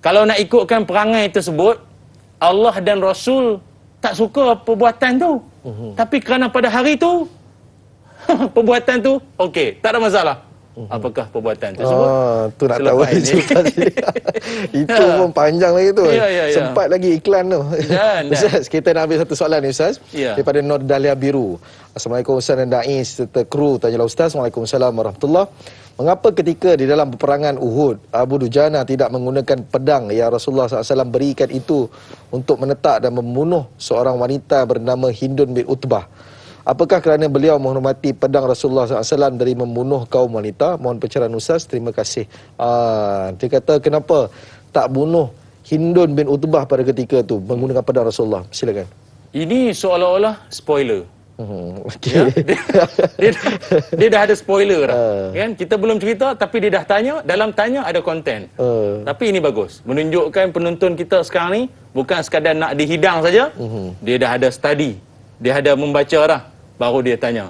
kalau nak ikutkan perangai tersebut, Allah dan Rasul tak suka perbuatan tu. Tapi kerana pada hari tu, perbuatan tu, okey, tak ada masalah. Apakah perbuatan tersebut? Tu nak tahu itu pun panjang lagi tu. Sempat lagi iklan tu. Ustaz, kita nak ambil satu soalan ni Ustaz. Daripada Nur Dahlia Biru. Assalamualaikum Ustaz dan Da'i serta kru. Tanyalah Ustaz. Waalaikumsalam warahmatullahi. Mengapa ketika di dalam peperangan Uhud, Abu Dujanah tidak menggunakan pedang yang Rasulullah SAW berikan itu untuk menetak dan membunuh seorang wanita bernama Hindun bin Utbah? Apakah kerana beliau menghormati pedang Rasulullah SAW dari membunuh kaum wanita? Mohon pencerahan Ustaz, terima kasih. Dia kata kenapa tak bunuh Hindun bin Utbah pada ketika itu menggunakan pedang Rasulullah? Silakan. Ini seolah-olah spoiler. Okay. Dia dah ada spoiler dah. Kan? Kita belum cerita tapi dia dah tanya, dalam tanya ada konten. Tapi ini bagus. Menunjukkan penonton kita sekarang ni bukan sekadar nak dihidang saja. Dia dah ada study. Dia ada membaca dah, baru dia tanya.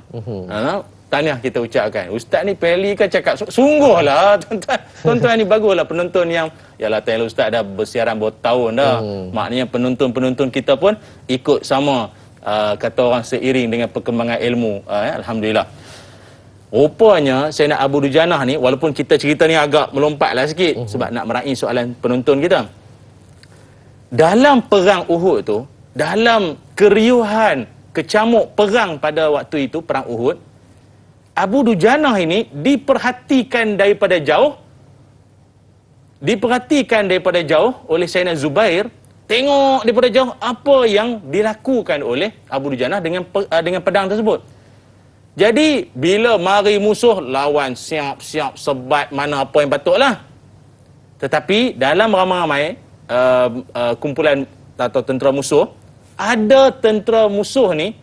Tahniah kita ucapkan. Ustaz ni peli kan cakap, sungguhlah tuan-tuan. Tuan-tuan ni baguslah penonton yang, yalah tahniah Ustaz dah bersiaran bertahun dah. Maknanya penonton-penonton kita pun ikut sama, kata orang seiring dengan perkembangan ilmu. Alhamdulillah. Rupanya Sayyidina Abu Dujanah ni, walaupun kita cerita ni agak melompatlah sikit, sebab nak meraih soalan penonton kita. Dalam perang Uhud tu, dalam keriuhan kecamuk perang pada waktu itu, perang Uhud, Abu Dujanah ini diperhatikan daripada jauh oleh Sayyidina Zubair. Tengok daripada jauh apa yang dilakukan oleh Abu Dujanah dengan pedang tersebut. Jadi bila mari musuh, lawan siap-siap sebat mana apa yang patutlah. Tetapi dalam ramai-ramai kumpulan atau tentera musuh, ada tentera musuh ni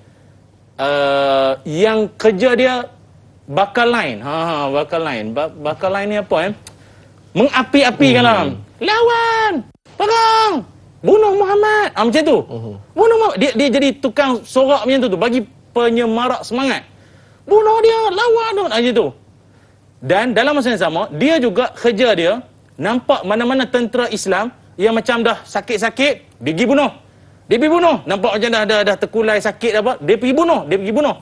yang kerja dia bakal line. Bakal line ni apa mengapi-apikan lawan, perang, bunuh Muhammad. Macam tu. Bunuh Muhammad. Dia jadi tukang sorak macam tu, bagi penyemarak semangat. Bunuh dia, lawan tu. Macam tu. Dan dalam masa yang sama, dia juga kerja dia, nampak mana-mana tentera Islam yang macam dah sakit-sakit, dia pergi bunuh. Dia pergi bunuh. Nampak macam dah terkulai sakit apa, dia pergi bunuh.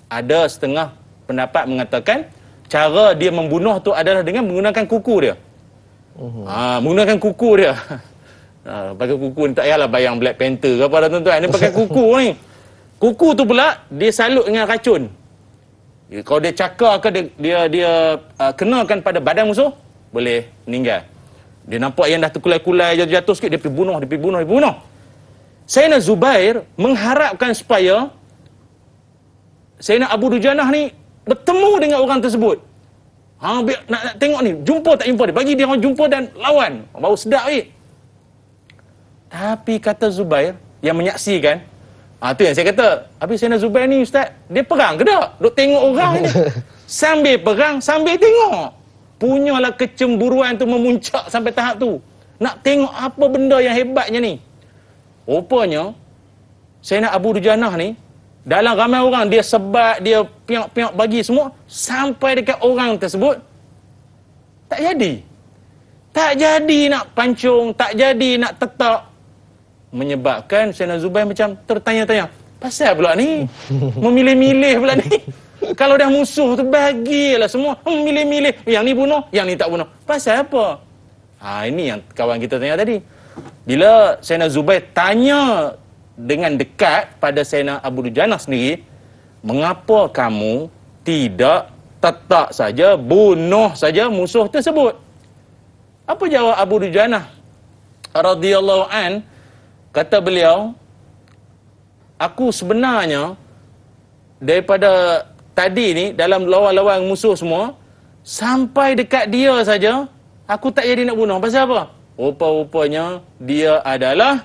Ada setengah pendapat mengatakan cara dia membunuh tu adalah dengan menggunakan kuku dia. Menggunakan kuku dia. Pakai kuku ni, tak payahlah bayang Black Panther ke apa dah tuan-tuan. Dia pakai kuku ni. Kuku tu pula dia salut dengan racun. Kalau dia cakar ke dia kenakan pada badan musuh, boleh meninggal. Dia nampak yang dah terkulai-kulai, jatuh sikit, dia pergi bunuh. Sayyidina Zubair mengharapkan supaya Sayyidina Abu Dujanah ni bertemu dengan orang tersebut. Nak tengok ni, jumpa tak jumpa dia. Bagi dia orang jumpa dan lawan. Baru sedap ni. Tapi kata Zubair yang menyaksikan, tu yang saya kata, habis Sayyidina Zubair ni ustaz, dia perang ke tak? Duk tengok orang ni. Sambil perang, sambil tengok. Punyalah kecemburuan tu memuncak sampai tahap tu. Nak tengok apa benda yang hebatnya ni. Rupanya, Sayyidina Abu Dujanah ni, dalam ramai orang, dia sebat, dia piak-piak bagi semua, sampai dekat orang tersebut, tak jadi. Tak jadi nak pancung, tak jadi nak tetak. Menyebabkan Sayyidina Zubair macam tertanya-tanya, pasal pula ni? Memilih-milih pula ni? Kalau dah musuh tu, bagilah semua. Milih-milih. Yang ni bunuh, yang ni tak bunuh. Pasal apa? Ini yang kawan kita tanya tadi. Bila Sayyidina Zubair tanya dengan dekat pada Sayyidina Abu Dujanah sendiri, mengapa kamu tidak tetak saja, bunuh saja musuh tersebut? Apa jawab Abu Dujanah radhiyallahu an? Kata beliau, aku sebenarnya daripada tadi ni dalam lawan-lawan musuh semua, sampai dekat dia saja aku tak jadi nak bunuh. Pasal apa? Rupa-rupanya dia adalah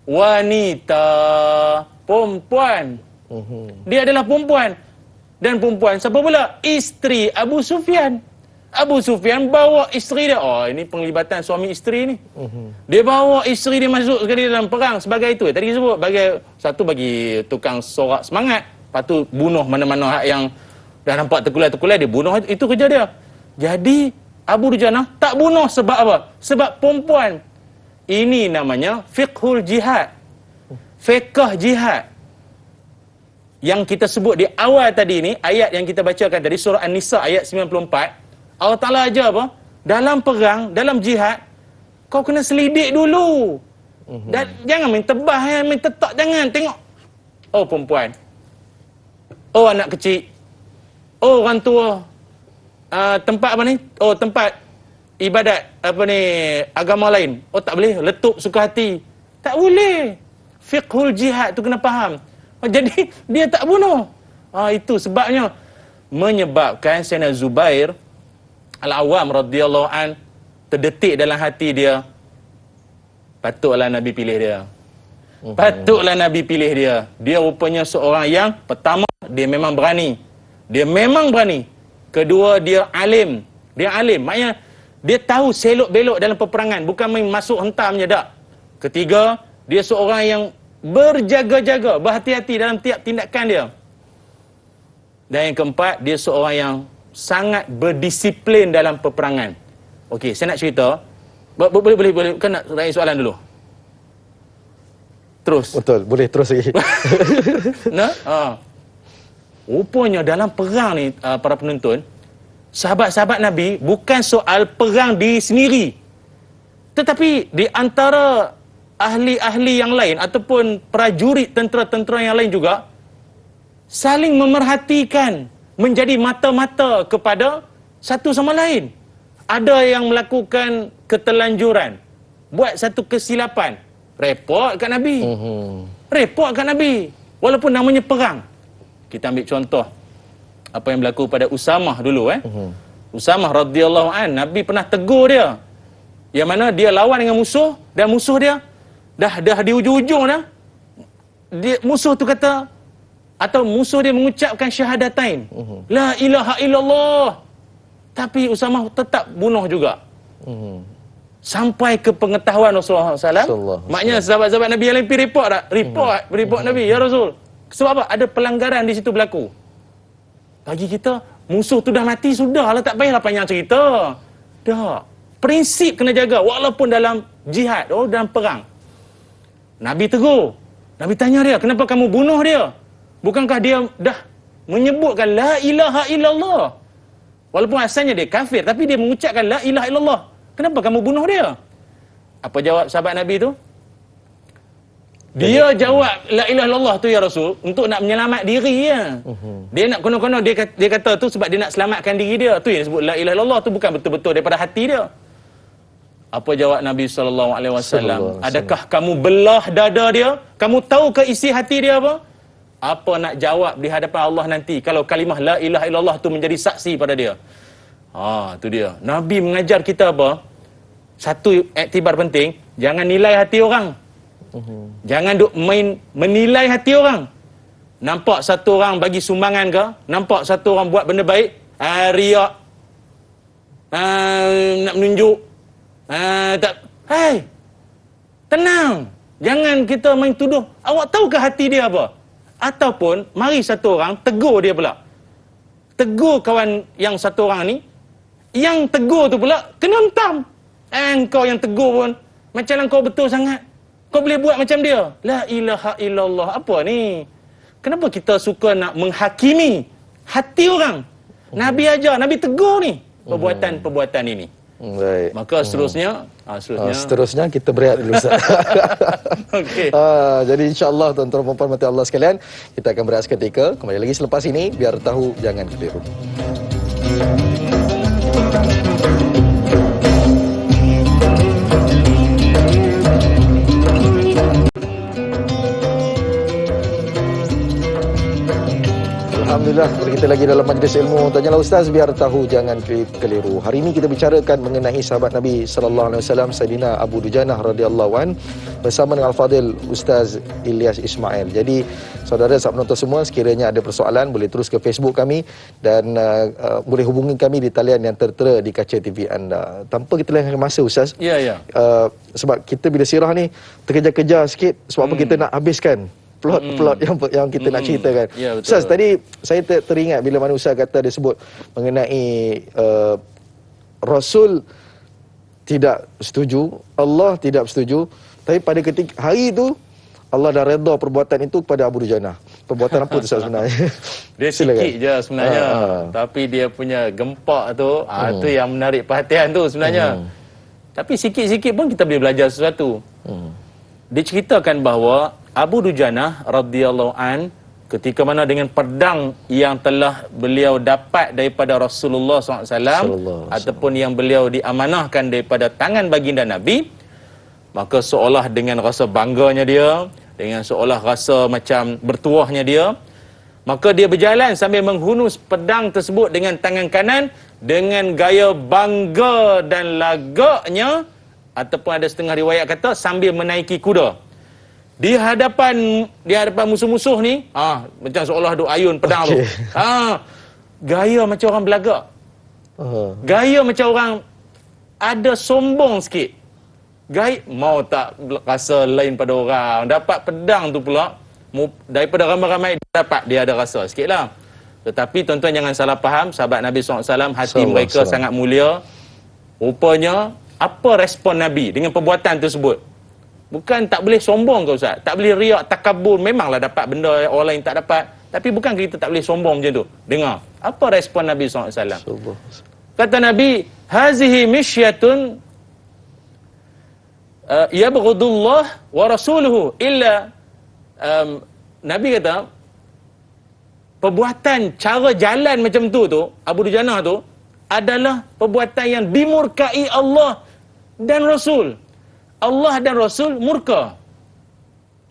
wanita, perempuan. Dia adalah perempuan. Dan perempuan siapa pula? Isteri Abu Sufyan. Abu Sufyan bawa isteri dia. Ini penglibatan suami isteri ni. Dia bawa isteri dia masuk sekali dalam perang sebagai itu. Tadi disebut satu bagi tukang sorak semangat. Lepas tu bunuh mana-mana yang dah nampak terkulai-terkulai, dia bunuh. Itu kerja dia. Jadi Abu Dujanah tak bunuh sebab apa? Sebab perempuan. Ini namanya fiqhul jihad. Fiqh jihad. Yang kita sebut di awal tadi ni, ayat yang kita bacakan tadi, surah An-Nisa ayat 94. Allah Ta'ala ajar apa? Dalam perang, dalam jihad, kau kena selidik dulu. Dan jangan main tebas, main tetak, jangan. Tengok. Oh, perempuan. Oh, anak kecil. Oh, orang tua. Tempat apa ni? Oh, tempat ibadat agama lain. Oh, tak boleh letup suka hati. Tak boleh. Fiqhul jihad tu kena faham. Jadi dia tak bunuh. Itu sebabnya menyebabkan Sayyidina Zubair Al-Awwam radhiyallahu an terdetik dalam hati dia, patutlah Nabi pilih dia. Patutlah Nabi pilih dia. Dia rupanya seorang yang pertama, dia memang berani. Dia memang berani. Kedua, dia alim. Dia alim. Maknanya dia tahu selok-belok dalam peperangan, bukan main masuk hentam je tak. Ketiga, dia seorang yang berjaga-jaga, berhati-hati dalam tiap tindakan dia. Dan yang keempat, dia seorang yang sangat berdisiplin dalam peperangan. Okey, saya nak cerita. Boleh kan nak tanya soalan dulu. Terus. Betul, boleh terus lagi. Rupanya dalam perang ni, para penonton, sahabat-sahabat Nabi bukan soal perang diri sendiri, tetapi di antara ahli-ahli yang lain ataupun prajurit tentera-tentera yang lain juga saling memerhatikan, menjadi mata-mata kepada satu sama lain. Ada yang melakukan ketelanjuran, buat satu kesilapan, report kat Nabi. Report kat Nabi. Walaupun namanya perang. Kita ambil contoh apa yang berlaku pada Usamah dulu. Usamah radhiyallahu an, Nabi pernah tegur dia. Yang mana dia lawan dengan musuh, dan musuh dia dah di ujung-ujung dah. Musuh tu kata, atau musuh dia mengucapkan syahadatain. La ilaha illallah. Tapi Usamah tetap bunuh juga. Sampai ke pengetahuan Rasulullah SAW. Maknanya sahabat-sahabat Nabi yang lain pergi report tak? Report Nabi, ya Rasul. Sebab apa? Ada pelanggaran di situ berlaku. Bagi kita, musuh tu dah mati, sudahlah, tak payahlah panjang cerita. Dah. Prinsip kena jaga, walaupun dalam jihad, dalam perang. Nabi tegur. Nabi tanya dia, kenapa kamu bunuh dia? Bukankah dia dah menyebutkan la ilaha illallah? Walaupun asalnya dia kafir, tapi dia mengucapkan la ilaha illallah. Kenapa kamu bunuh dia? Apa jawab sahabat Nabi tu? Dia jawab la ilaha illallah tu ya Rasul untuk nak menyelamat diri ya. Dia nak konon-konon dia kata tu sebab dia nak selamatkan diri dia. Tu yang disebut la ilaha illallah tu bukan betul-betul daripada hati dia. Apa jawab Nabi SAW? Adakah kamu belah dada dia? Kamu tahu ke isi hati dia apa? Apa nak jawab di hadapan Allah nanti kalau kalimah la ilaha illallah tu menjadi saksi pada dia? Tu dia. Nabi mengajar kita apa? Satu iktibar penting, jangan nilai hati orang. Jangan duk main menilai hati orang. Nampak satu orang bagi sumbangan ke, nampak satu orang buat benda baik, riak, nak menunjuk, tak. Hai, tenang. Jangan kita main tuduh. Awak tahu ke hati dia apa? Ataupun mari satu orang tegur dia pula. Tegur kawan yang satu orang ni, yang tegur tu pula kena hentam. Engkau yang tegur pun macam kau betul sangat. Kau boleh buat macam dia. La ilaha illallah. Apa ni? Kenapa kita suka nak menghakimi hati orang? Nabi ajar, Nabi tegur ni perbuatan-perbuatan ini. Baik. Maka seterusnya, seterusnya kita berehat dulu Ustaz. Okey. Jadi insya-Allah tuan-tuan dan puan-puan mati Allah sekalian, kita akan berehat seketika. Kembali lagi selepas ini, biar tahu jangan keliru. Alhamdulillah, kita lagi dalam majlis ilmu Tanyalah Ustaz, biar tahu jangan keliru. Hari ini kita bicarakan mengenai sahabat Nabi sallallahu alaihi wasallam Saidina Abu Dujanah radhiyallahu an bersama dengan Al-Fadil Ustaz Ilyas Ismail. Jadi saudara sahabat penonton semua, sekiranya ada persoalan boleh terus ke Facebook kami dan boleh hubungi kami di talian yang tertera di kaca TV anda. Tanpa kita lengahkan masa Ustaz. Ya. Sebab kita bila sirah ni terkejar-kejar sikit sebab apa kita nak habiskan plot yang kita nak ceritakan. Ya, Ustaz, tadi saya teringat bila mana Ustaz kata dia sebut mengenai Rasul tidak setuju, Allah tidak setuju, tapi pada ketika hari itu Allah dah redha perbuatan itu kepada Abu Dujanah. Perbuatan apa tu Ustaz sebenarnya? Dia sikit je sebenarnya. Tapi dia punya gempak tu, tu yang menarik perhatian tu sebenarnya. Tapi sikit-sikit pun kita boleh belajar sesuatu. Diceritakan bahawa Abu Dujanah radhiyallahu an ketika mana dengan pedang yang telah beliau dapat daripada Rasulullah SAW ataupun yang beliau diamanahkan daripada tangan baginda Nabi, maka seolah dengan rasa bangganya dia, dengan seolah rasa macam bertuahnya dia, maka dia berjalan sambil menghunus pedang tersebut dengan tangan kanan dengan gaya bangga dan lagaknya, ataupun ada setengah riwayat kata sambil menaiki kuda. Di hadapan musuh-musuh ni, macam seolah duk ayun pedang tu. Gaya macam orang belagak. Gaya macam orang ada sombong sikit. Gaya mau tak rasa lain pada orang. Dapat pedang tu pula daripada ramai-ramai dapat, dia ada rasa sikitlah. Tetapi tuan-tuan jangan salah faham, sahabat Nabi SAW hati mereka sangat mulia. Rupanya apa respon Nabi dengan perbuatan tersebut? Bukan tak boleh sombong ke Ustaz? Tak boleh riak, takabur. Memanglah dapat benda yang orang lain tak dapat. Tapi bukan kita tak boleh sombong macam tu. Dengar. Apa respon Nabi SAW? Kata Nabi, hazihi misyatun yabghudullah wa rasuluhu illa. Nabi kata, perbuatan cara jalan macam tu Abu Dujanah tu adalah perbuatan yang dimurkai Allah dan Rasul. Allah dan Rasul murka.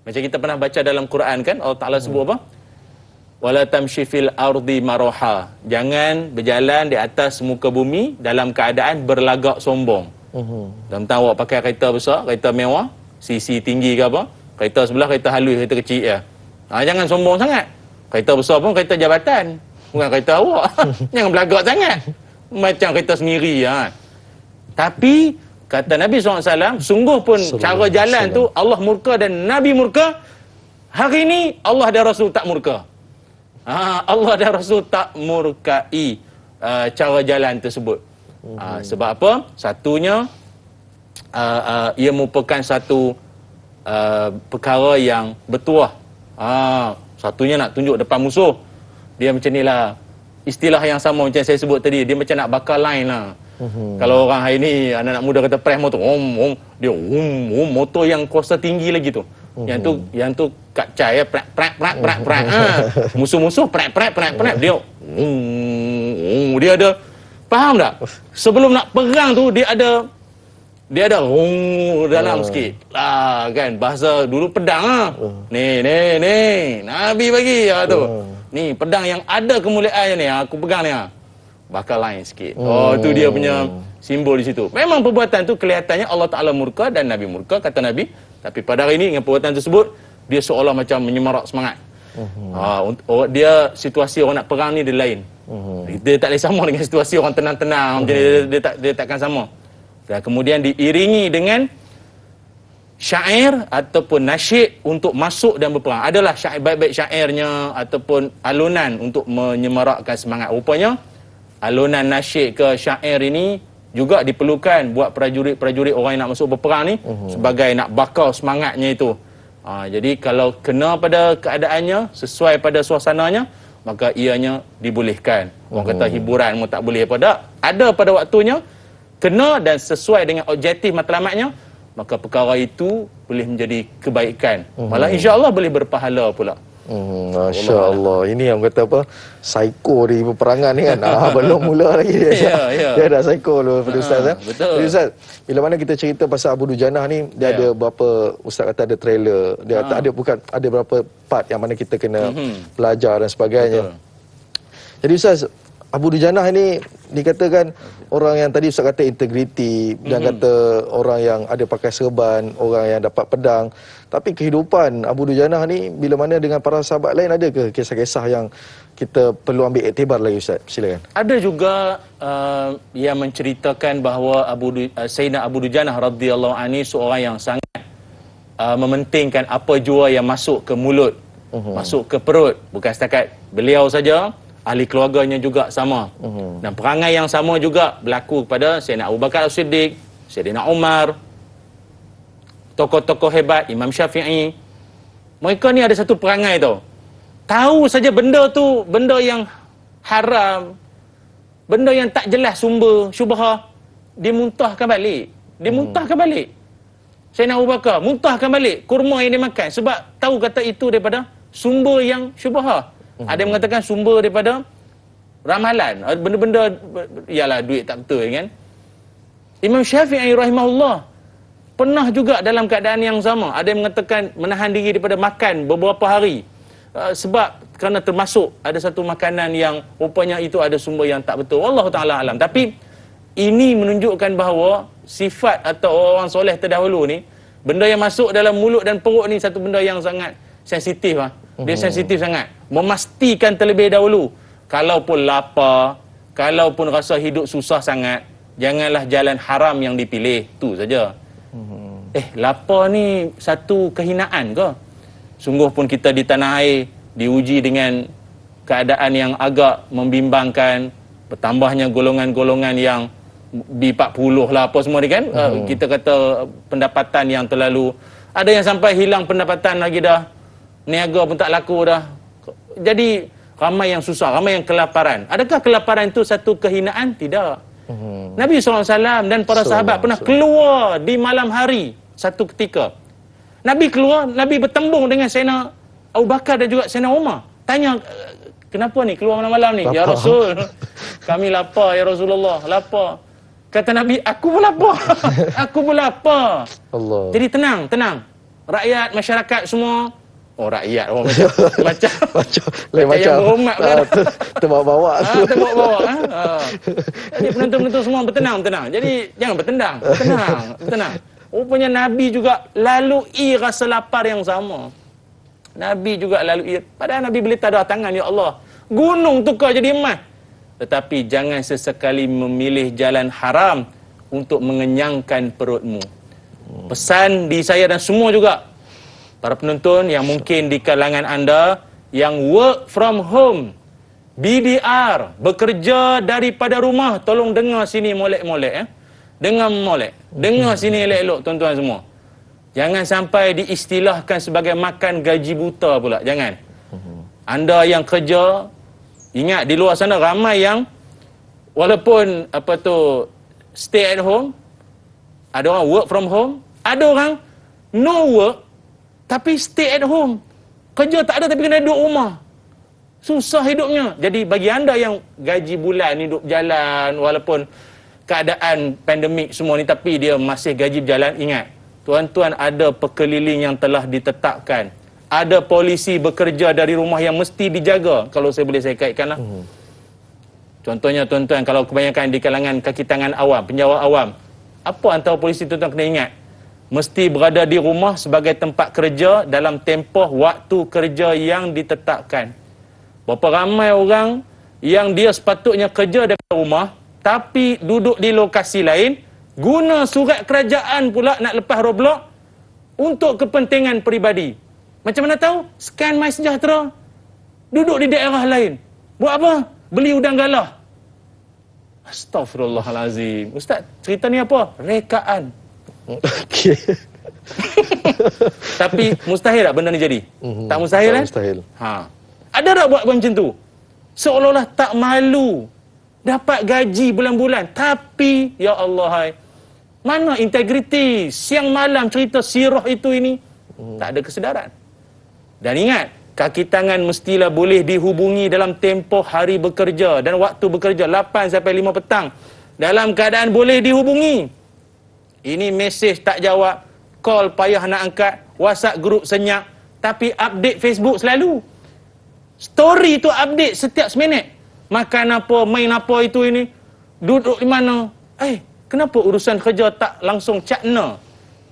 Macam kita pernah baca dalam Quran kan, Allah Ta'ala sebut apa? Wala tamshi fil ardi maraha. Jangan berjalan di atas muka bumi dalam keadaan berlagak sombong. Tentang awak pakai kereta besar, kereta mewah, sisi tinggi ke apa, kereta sebelah kereta halus, kereta kecil ya. Jangan sombong sangat. Kereta besar pun kereta jabatan, bukan kereta awak. Jangan berlagak sangat. Macam kereta sendiri Tapi kata Nabi SAW, sungguh pun cara jalan tu Allah murka dan Nabi murka. Hari ini Allah dan Rasul tak murka. Allah dan Rasul tak murkai cara jalan tersebut. Sebab apa? Satunya, ia merupakan satu perkara yang bertuah. Satunya nak tunjuk depan musuh. Dia macam ni lah. Istilah yang sama macam saya sebut tadi. Dia macam nak bakar line lah. Kalau orang hari ni, anak-anak muda kata press motor, dia motor yang kuasa tinggi lagi tu. Yang tu kat cai ya, prak. Musuh-musuh prak. Dia dia ada, faham tak? Sebelum nak perang tu dia ada dalam sikit. Kan bahasa dulu pedang ah. Ni Nabi bagi tu. Ni pedang yang ada kemuliaannya ni, aku pegang ni bakal lain sikit. Tu dia punya simbol di situ. Memang perbuatan tu kelihatannya Allah Taala murka dan Nabi murka, kata Nabi. Tapi pada hari ini dengan perbuatan tersebut, dia seolah macam menyemarak semangat. Dia situasi orang nak perang ni dia lain. Dia tak boleh sama dengan situasi orang tenang-tenang. Dia takkan sama. Dan kemudian diiringi dengan syair ataupun nasyid untuk masuk dan berperang. Adalah syair, baik-baik syairnya ataupun alunan untuk menyemarakkan semangat. Rupanya alunan nasyid ke syair ini juga diperlukan buat prajurit-prajurit orang yang nak masuk berperang ni, sebagai nak bakar semangatnya itu. Jadi kalau kena pada keadaannya, sesuai pada suasananya, maka ianya dibolehkan. Orang kata hiburan mu tak boleh apa tak? Ada pada waktunya, kena dan sesuai dengan objektif matlamatnya, maka perkara itu boleh menjadi kebaikan. Malah insya-Allah boleh berpahala pula. Masya Allah. Ini yang kata apa, psycho di peperangan ni kan. Belum mula lagi dia dah psycho dulu Ustaz. Betul. Jadi Ustaz, bila mana kita cerita pasal Abu Dujanah ni, dia ada berapa, Ustaz kata ada trailer, dia ada berapa part yang mana kita kena belajar dan sebagainya. Jadi Ustaz, Abu Dujanah ini dikatakan orang yang tadi Ustaz kata integriti, dan kata orang yang ada pakai serban, orang yang dapat pedang. Tapi kehidupan Abu Dujanah ni bila mana dengan para sahabat lain, ada ke kisah-kisah yang kita perlu ambil iktibar lagi Ustaz? Silakan. Ada juga yang menceritakan bahawa Sayyidina Abu Dujanah radhiyallahu anhu seorang yang sangat mementingkan apa jua yang masuk ke mulut, masuk ke perut. Bukan setakat beliau saja, ahli keluarganya juga sama. Dan perangai yang sama juga berlaku kepada Sayyidina Abu Bakar As-Siddiq, Sayyidina Umar, tokoh-tokoh hebat, Imam Syafi'i. Mereka ni ada satu perangai tau. Tahu saja benda tu, benda yang haram, benda yang tak jelas sumber syubhah, dia muntahkan balik. Sayyidina Abu Bakar muntahkan balik kurma yang dia makan, sebab tahu kata itu daripada sumber yang syubhah. Ada yang mengatakan sumber daripada ramalan, benda-benda, ialah duit tak betul kan. Imam Syafi'i rahimahullah pernah juga dalam keadaan yang sama. Ada yang mengatakan menahan diri daripada makan beberapa hari, sebab kerana termasuk ada satu makanan yang rupanya itu ada sumber yang tak betul. Wallahu ta'ala alam. Tapi ini menunjukkan bahawa sifat atau orang soleh terdahulu ni, benda yang masuk dalam mulut dan perut ni satu benda yang sangat sensitif. Dia sensitif sangat. Memastikan terlebih dahulu, kalaupun lapar, kalaupun rasa hidup susah sangat, janganlah jalan haram yang dipilih. Tu saja. Lapar ni satu kehinaan ke? Sungguh pun kita di tanah air diuji dengan keadaan yang agak membimbangkan, bertambahnya golongan-golongan yang B40 lah apa semua ni kan. Kita kata pendapatan yang terlalu, ada yang sampai hilang pendapatan lagi dah, niaga pun tak laku dah. Jadi ramai yang susah, ramai yang kelaparan. Adakah kelaparan itu satu kehinaan? Tidak. Nabi SAW dan para sahabat pernah keluar di malam hari satu ketika. Nabi keluar, Nabi bertembung dengan Sayyidina Abu Bakar dan juga Sayyidina Umar. Tanya, kenapa ni keluar malam-malam ni? Ya Rasul, kami lapar ya Rasulullah, lapar. Kata Nabi, aku pun lapar. Aku pun lapar. Allah. Jadi tenang. Rakyat, masyarakat semua. Rakyat macam yang berhormat pula. Terbawa-bawa. Terbawa-bawa. Jadi penonton-penonton semua bertenang. Jadi jangan bertendang. Bertenang. Rupanya Nabi juga lalui rasa lapar yang sama. Nabi juga lalui. Padahal Nabi boleh tadah tangan, ya Allah, gunung tukar jadi emas. Tetapi jangan sesekali memilih jalan haram untuk mengenyangkan perutmu. Pesan di saya dan semua juga para penonton yang mungkin di kalangan anda yang work from home, BDR, bekerja daripada rumah, tolong dengar sini molek-molek. Dengar molek. Dengar sini elok-elok tuan-tuan semua. Jangan sampai diistilahkan sebagai makan gaji buta pula. Jangan. Anda yang kerja, ingat di luar sana ramai yang walaupun stay at home, ada orang work from home, ada orang no work tapi stay at home. Kerja tak ada tapi kena duduk rumah. Susah hidupnya. Jadi bagi anda yang gaji bulan hidup jalan walaupun keadaan pandemik semua ni tapi dia masih gaji berjalan, ingat, tuan-tuan ada pekeliling yang telah ditetapkan. Ada polisi bekerja dari rumah yang mesti dijaga. Kalau saya boleh saya kaitkanlah. Contohnya tuan-tuan, kalau kebanyakan di kalangan kaki tangan awam, penjawat awam, apa antara polisi tuan-tuan kena ingat? Mesti berada di rumah sebagai tempat kerja dalam tempoh waktu kerja yang ditetapkan. Berapa ramai orang yang dia sepatutnya kerja daripada rumah tapi duduk di lokasi lain, guna surat kerajaan pula nak lepas roadblock untuk kepentingan peribadi. Macam mana tahu? Scan MySejahtera. Duduk di daerah lain. Buat apa? Beli udang galah. Astaghfirullahalazim. Ustaz, cerita ni apa? Rekaan. Okey. Tapi mustahil tak benda ni jadi? Tak mustahil tak kan? mustahil. Ada tak buat macam tu? Seolah-olah tak malu dapat gaji bulan-bulan. Tapi, ya Allah, hai, mana integriti? Siang malam cerita sirah itu ini. Tak ada kesedaran. Dan ingat, kaki tangan mestilah boleh dihubungi dalam tempoh hari bekerja dan waktu bekerja 8 sampai 5 petang. Dalam keadaan boleh dihubungi. Ini mesej tak jawab, call payah nak angkat, WhatsApp grup senyap, tapi update Facebook selalu. Story tu update setiap seminit. Makan apa, main apa itu ini, duduk di mana. Kenapa urusan kerja tak langsung cakna?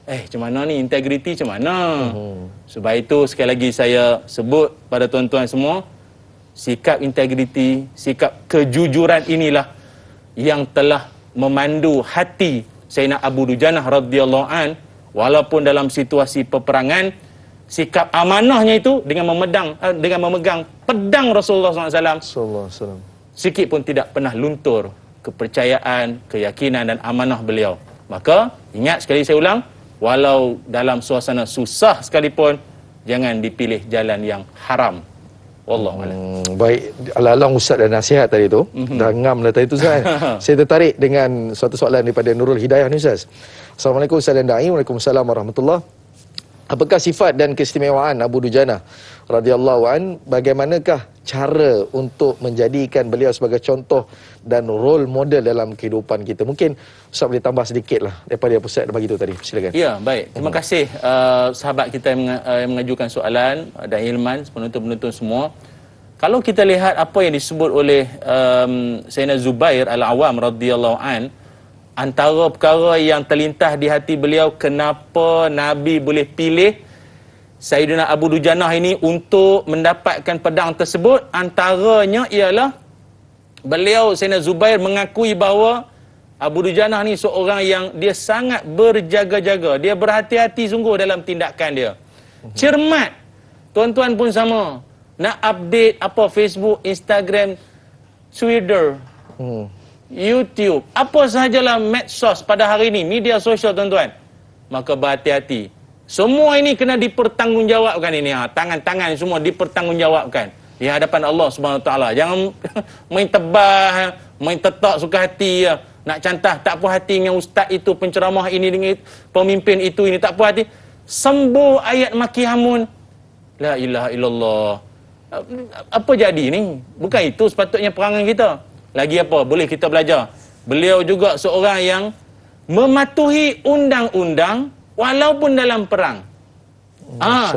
Macam mana ni, integriti macam mana? Sebab itu sekali lagi saya sebut pada tuan-tuan semua, sikap integriti, sikap kejujuran inilah yang telah memandu hati Sayyidina Abu Dujanah radhiyallahu an, walaupun dalam situasi peperangan, sikap amanahnya itu dengan memegang pedang Rasulullah SAW, sikit pun tidak pernah luntur kepercayaan, keyakinan dan amanah beliau. Maka ingat, sekali saya ulang, walau dalam suasana susah sekalipun, jangan dipilih jalan yang haram. Wallahualam. Baik, alang-alang Ustaz dan nasihat tadi tu, dah ngam dah tadi tu Ustaz. Saya tertarik dengan suatu soalan daripada Nurul Hidayah ni Ustaz. Assalamualaikum Ustaz dan Da'i. Waalaikumsalam warahmatullahi. Apakah sifat dan keistimewaan Abu Dujanah radhiyallahu an? Bagaimanakah cara untuk menjadikan beliau sebagai contoh dan role model dalam kehidupan kita? Mungkin Ustaz boleh tambah sedikit lah daripada apa Ustaz dah bagi tu tadi. Silakan. Ya, baik. Terima kasih sahabat kita yang mengajukan soalan dan Ilman, penonton-penonton semua. Kalau kita lihat apa yang disebut oleh Sayyidina Zubair Al-Awam radhiyallahu an, antara perkara yang terlintas di hati beliau, kenapa Nabi boleh pilih Sayyidina Abu Dujanah ini untuk mendapatkan pedang tersebut, antaranya ialah beliau, Sayyidina Zubair, mengakui bahawa Abu Dujanah ni seorang yang dia sangat berjaga-jaga, dia berhati-hati sungguh dalam tindakan dia, cermat. Tuan-tuan pun sama, nak update apa Facebook, Instagram, Twitter, YouTube, apa sahajalah medsos pada hari ini, media sosial tuan-tuan, maka berhati-hati. Semua ini kena dipertanggungjawabkan ini. Tangan-tangan semua dipertanggungjawabkan di hadapan Allah Subhanahu Wa Taala. Jangan main tebah, main tetak suka hati, nak cantah tak puas hati dengan ustaz itu, penceramah ini, dengan pemimpin itu ini, tak puas hati, sembuh ayat maki hamun, la ilaha illallah. Apa jadi ni? Bukan itu sepatutnya perangan kita. Lagi apa? Boleh kita belajar. Beliau juga seorang yang mematuhi undang-undang walaupun dalam perang.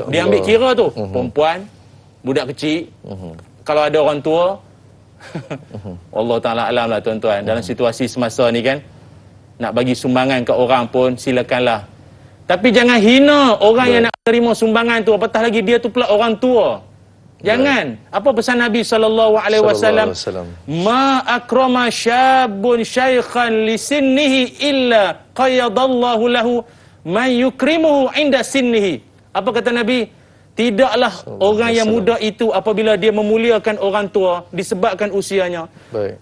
Dia ambil kira tu, perempuan, budak kecil, kalau ada orang tua, Allah Ta'ala alam lah tuan-tuan, dalam situasi semasa ni kan, nak bagi sumbangan ke orang pun silakanlah. Tapi jangan hina orang yang nak terima sumbangan tu, apatah lagi dia tu pula orang tua. Jangan. Apa pesan Nabi sallallahu alaihi wasallam? Ma akrama syabun syaikhan li sinnihi illa qayyadallahu lahu man yukrimuhu inda sinnihi. Apa kata Nabi? Tidaklah orang yang muda itu apabila dia memuliakan orang tua disebabkan usianya.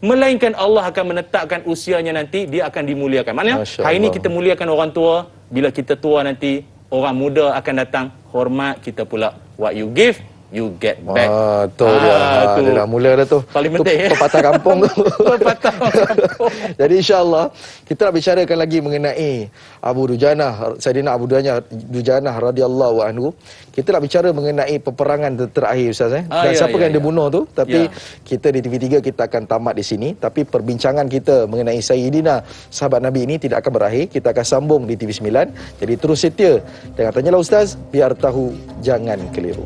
Melainkan Allah akan menetapkan usianya nanti dia akan dimuliakan. Maknanya hari ini kita muliakan orang tua, bila kita tua nanti orang muda akan datang hormat kita pula. What you give, you get back. Tu dia. Dia dah mula dah tu. Paling penting. Pepatah kampung tu. Pepatah kampung. Jadi insya-Allah kita nak bicarakan lagi mengenai Abu Dujanah, Saidina Abu Dujanah radhiyallahu anhu. Kita nak bicara mengenai peperangan terakhir Ustaz dan siapa yang dibunuh tu. Tapi kita di TV3 kita akan tamat di sini. Tapi perbincangan kita mengenai Sayyidina sahabat Nabi ini tidak akan berakhir. Kita akan sambung di TV9. Jadi terus setia dengan Tanyalah Ustaz, biar tahu jangan keliru.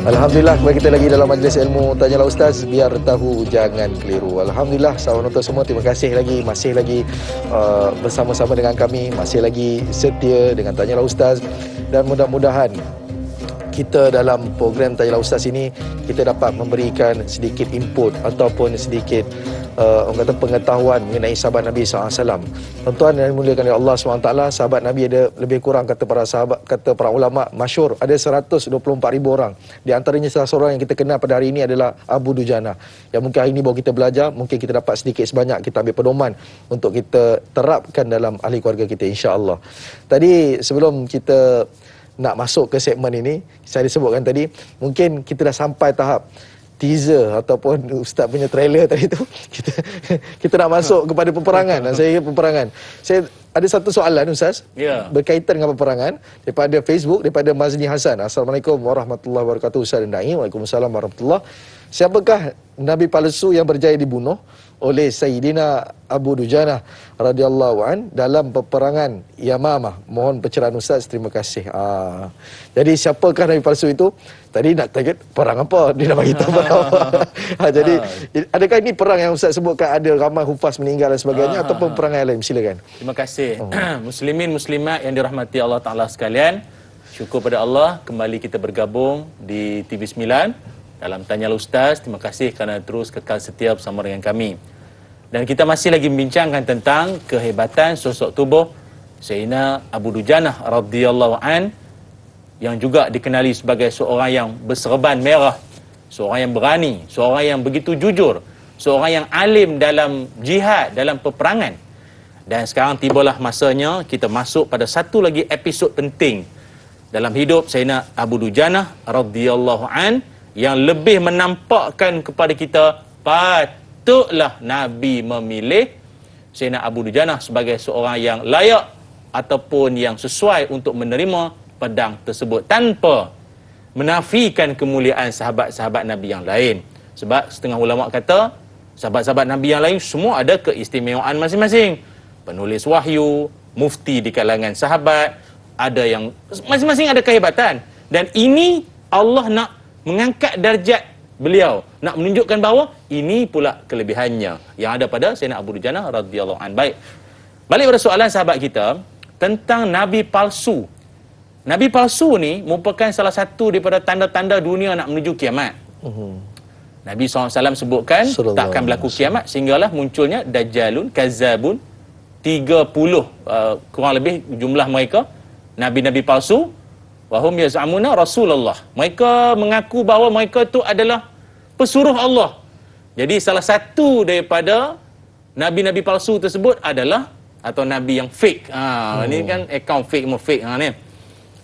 Alhamdulillah, kembali kita lagi dalam majlis ilmu Tanyalah Ustaz, biar tahu jangan keliru. Alhamdulillah, sahabat nonton semua, terima kasih lagi, masih lagi bersama-sama dengan kami, masih lagi setia dengan Tanyalah Ustaz. Dan mudah-mudahan kita dalam program Tanyalah Ustaz ini kita dapat memberikan sedikit input ataupun sedikit orang kata pengetahuan mengenai sahabat Nabi SAW. Tuan-tuan yang dimuliakan oleh Allah SWT, sahabat Nabi ada lebih kurang kata para ulama masyhur ada 124,000 orang. Di antaranya salah seorang yang kita kenal pada hari ini adalah Abu Dujanah. Yang mungkin hari ini baru kita belajar, mungkin kita dapat sedikit sebanyak kita ambil pedoman untuk kita terapkan dalam ahli keluarga kita insya-Allah. Tadi sebelum kita nak masuk ke segmen ini, saya disebutkan tadi, mungkin kita dah sampai tahap teaser ataupun Ustaz punya trailer tadi tu. Kita nak masuk kepada peperangan. Dan saya peperangan. Saya ada satu soalan Ustaz berkaitan dengan peperangan daripada Facebook, daripada Mazni Hasan. Assalamualaikum warahmatullahi wabarakatuh Ustaz dan Dai. Waalaikumsalam warahmatullahi. Siapakah Nabi palsu yang berjaya dibunuh oleh Sayyidina Abu Dujanah radhiyallahu an dalam peperangan Yamamah? Mohon pencerahan Ustaz, terima kasih. Jadi siapakah Nabi palsu itu? Tadi nak target perang apa? Dia nak bagi tahu perang apa. Jadi adakah ini perang yang Ustaz sebutkan ada ramai hufaz meninggal dan sebagainya ataupun perang yang lain? Silakan. Terima kasih. Muslimin muslimat yang dirahmati Allah Taala sekalian. Syukur pada Allah kembali kita bergabung di TV9 dalam Tanyalah Ustaz. Terima kasih kerana terus kekal setia bersama dengan kami. Dan kita masih lagi membincangkan tentang kehebatan sosok tubuh Sayyidina Abu Dujanah radhiyallahu an, yang juga dikenali sebagai seorang yang berserban merah, seorang yang berani, seorang yang begitu jujur, seorang yang alim dalam jihad, dalam peperangan. Dan sekarang tibalah masanya kita masuk pada satu lagi episod penting dalam hidup Sayyidina Abu Dujanah radhiyallahu an, yang lebih menampakkan kepada kita patutlah Nabi memilih Sayyidina Abu Dujanah sebagai seorang yang layak ataupun yang sesuai untuk menerima pedang tersebut tanpa menafikan kemuliaan sahabat-sahabat Nabi yang lain. Sebab setengah ulama kata sahabat-sahabat Nabi yang lain semua ada keistimewaan masing-masing. Penulis wahyu, mufti di kalangan sahabat, ada yang masing-masing ada kehebatan. Dan ini Allah nak mengangkat darjat beliau, nak menunjukkan bahawa ini pula kelebihannya yang ada pada Sayyidina Abu Dujanah radhiyallahu an. Baik. Balik pada soalan sahabat kita tentang Nabi palsu. Nabi palsu ni merupakan salah satu daripada tanda-tanda dunia nak menuju kiamat. Nabi SAW sebutkan takkan berlaku kiamat sehinggalah munculnya Dajjalun, Kazzabun, 30 kurang lebih jumlah mereka, Nabi-Nabi palsu. Wahum yaz'amuna Rasulullah. Mereka mengaku bahawa mereka itu adalah pesuruh Allah. Jadi salah satu daripada Nabi-Nabi palsu tersebut adalah, atau Nabi yang fake. Ini kan akaun fake ni.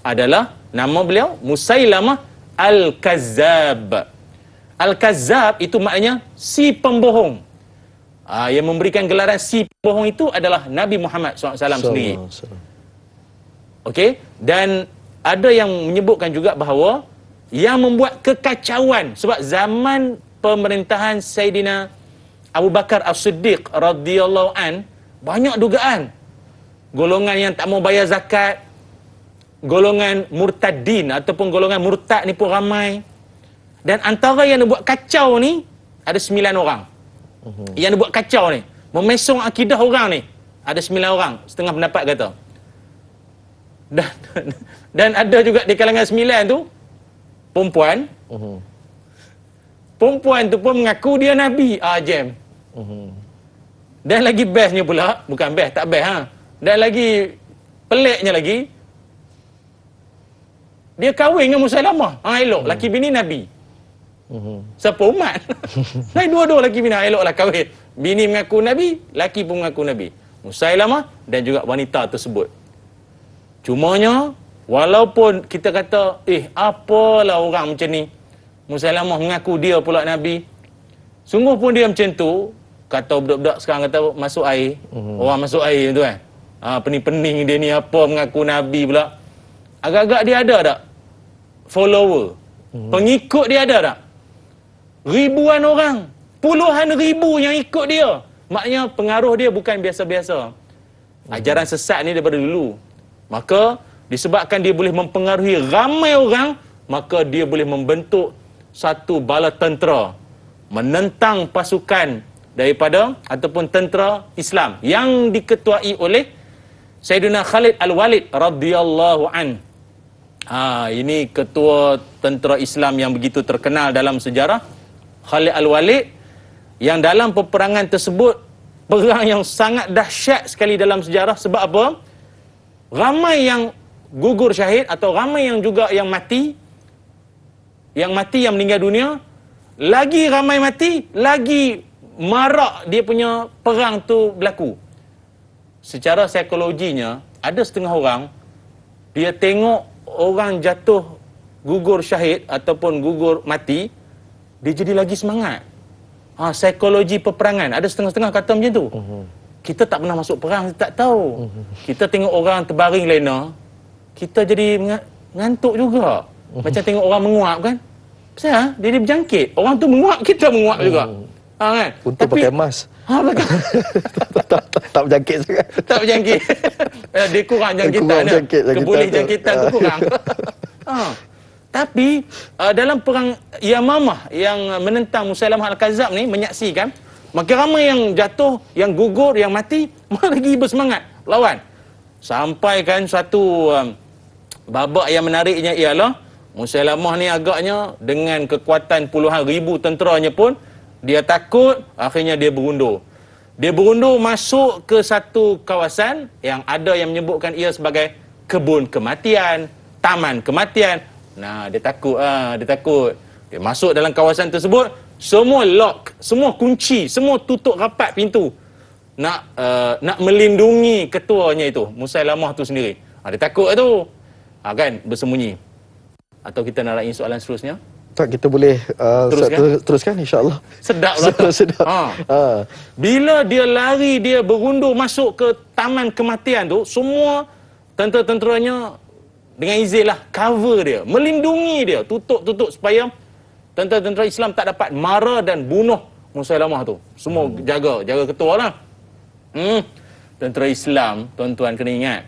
Adalah nama beliau Musailamah Al-Kazzab. Al-Kazzab itu maknanya si pembohong. Yang memberikan gelaran si bohong itu adalah Nabi Muhammad SAW sendiri. Okey, dan ada yang menyebutkan juga bahawa yang membuat kekacauan sebab zaman pemerintahan Saidina Abu Bakar As-Siddiq radhiyallahu an, banyak dugaan golongan yang tak mau bayar zakat, golongan murtadin ataupun golongan murtad ni pun ramai. Dan antara yang buat kacau ni ada 9 orang. Yang buat kacau ni, memesong akidah orang ni, ada 9 orang, setengah pendapat kata. Dan ada juga di kalangan 9 tu perempuan. Perempuan tu pun mengaku dia Nabi. Jam. Dan lagi bestnya pula, bukan best, tak best Dan lagi peliknya lagi, dia kahwin dengan Musailamah. Elok, laki bini Nabi. Siapa umat? Nah, dua-dua laki bini, eloklah kahwin. Bini mengaku Nabi, laki pun mengaku Nabi. Musailamah dan juga wanita tersebut. Cumanya, walaupun kita kata, apalah orang macam ni, Musailamah mengaku dia pula Nabi. Sungguh pun dia macam tu, kata budak-budak sekarang kata masuk air. Orang masuk air tu kan. Pening-pening dia ni apa mengaku Nabi pula. Agak-agak dia ada tak follower? Pengikut dia ada tak? Ribuan orang, puluhan ribu yang ikut dia. Maknanya pengaruh dia bukan biasa-biasa. Ajaran sesat ni daripada dulu. Maka disebabkan dia boleh mempengaruhi ramai orang, maka dia boleh membentuk satu bala tentera menentang pasukan daripada ataupun tentera Islam yang diketuai oleh Sayyidina Khalid Al-Walid radhiyallahu an. Ini ketua tentera Islam yang begitu terkenal dalam sejarah, Khalid Al-Walid, yang dalam peperangan tersebut, perang yang sangat dahsyat sekali dalam sejarah. Sebab apa? Ramai yang gugur syahid atau ramai yang juga yang mati, yang meninggal dunia, lagi ramai mati, lagi marak dia punya perang tu berlaku. Secara psikologinya, ada setengah orang, dia tengok orang jatuh gugur syahid ataupun gugur mati, dia jadi lagi semangat. Psikologi peperangan. Ada setengah-setengah kata macam tu. Kita tak pernah masuk perang, kita tak tahu. Kita tengok orang terbaring lena, kita jadi ngantuk juga. Macam tengok orang menguap kan. Pasal dia berjangkit. Orang tu menguap, kita menguap juga. Kan? Untuk pakai mask. Tak berjangkit sangat. Tak berjangkit. Dia kurang jangkitan. Keboleh jangkitan tu kurang. Tapi dalam perang Yamamah yang menentang Musailamah Al-Kadzab ni, menyaksikan, makin ramai yang jatuh, yang gugur, yang mati, malah lagi bersemangat lawan. Sampai kan satu babak yang menariknya ialah Musailamah ni agaknya dengan kekuatan puluhan ribu tenteranya pun dia takut, akhirnya dia berundur. Dia berundur masuk ke satu kawasan yang ada yang menyebutkan ia sebagai kebun kematian, taman kematian. Nah, dia takut. Dia masuk dalam kawasan tersebut, semua lock, semua kunci, semua tutup rapat pintu. Nak melindungi ketuanya itu, Musailamah tu sendiri. Dia takut tu. Kan, bersembunyi. Atau kita nak raih soalan seterusnya? Tak, kita boleh teruskan insya-Allah. Sedap lah. Sedap. Bila dia lari, dia berundur masuk ke taman kematian tu, semua tentera-tenteranya dengan izin lah cover dia, melindungi dia, tutup supaya tentera-tentera Islam tak dapat mara dan bunuh Musailamah tu. Semua jaga ketua lah. Tentera Islam, tuan-tuan kena ingat,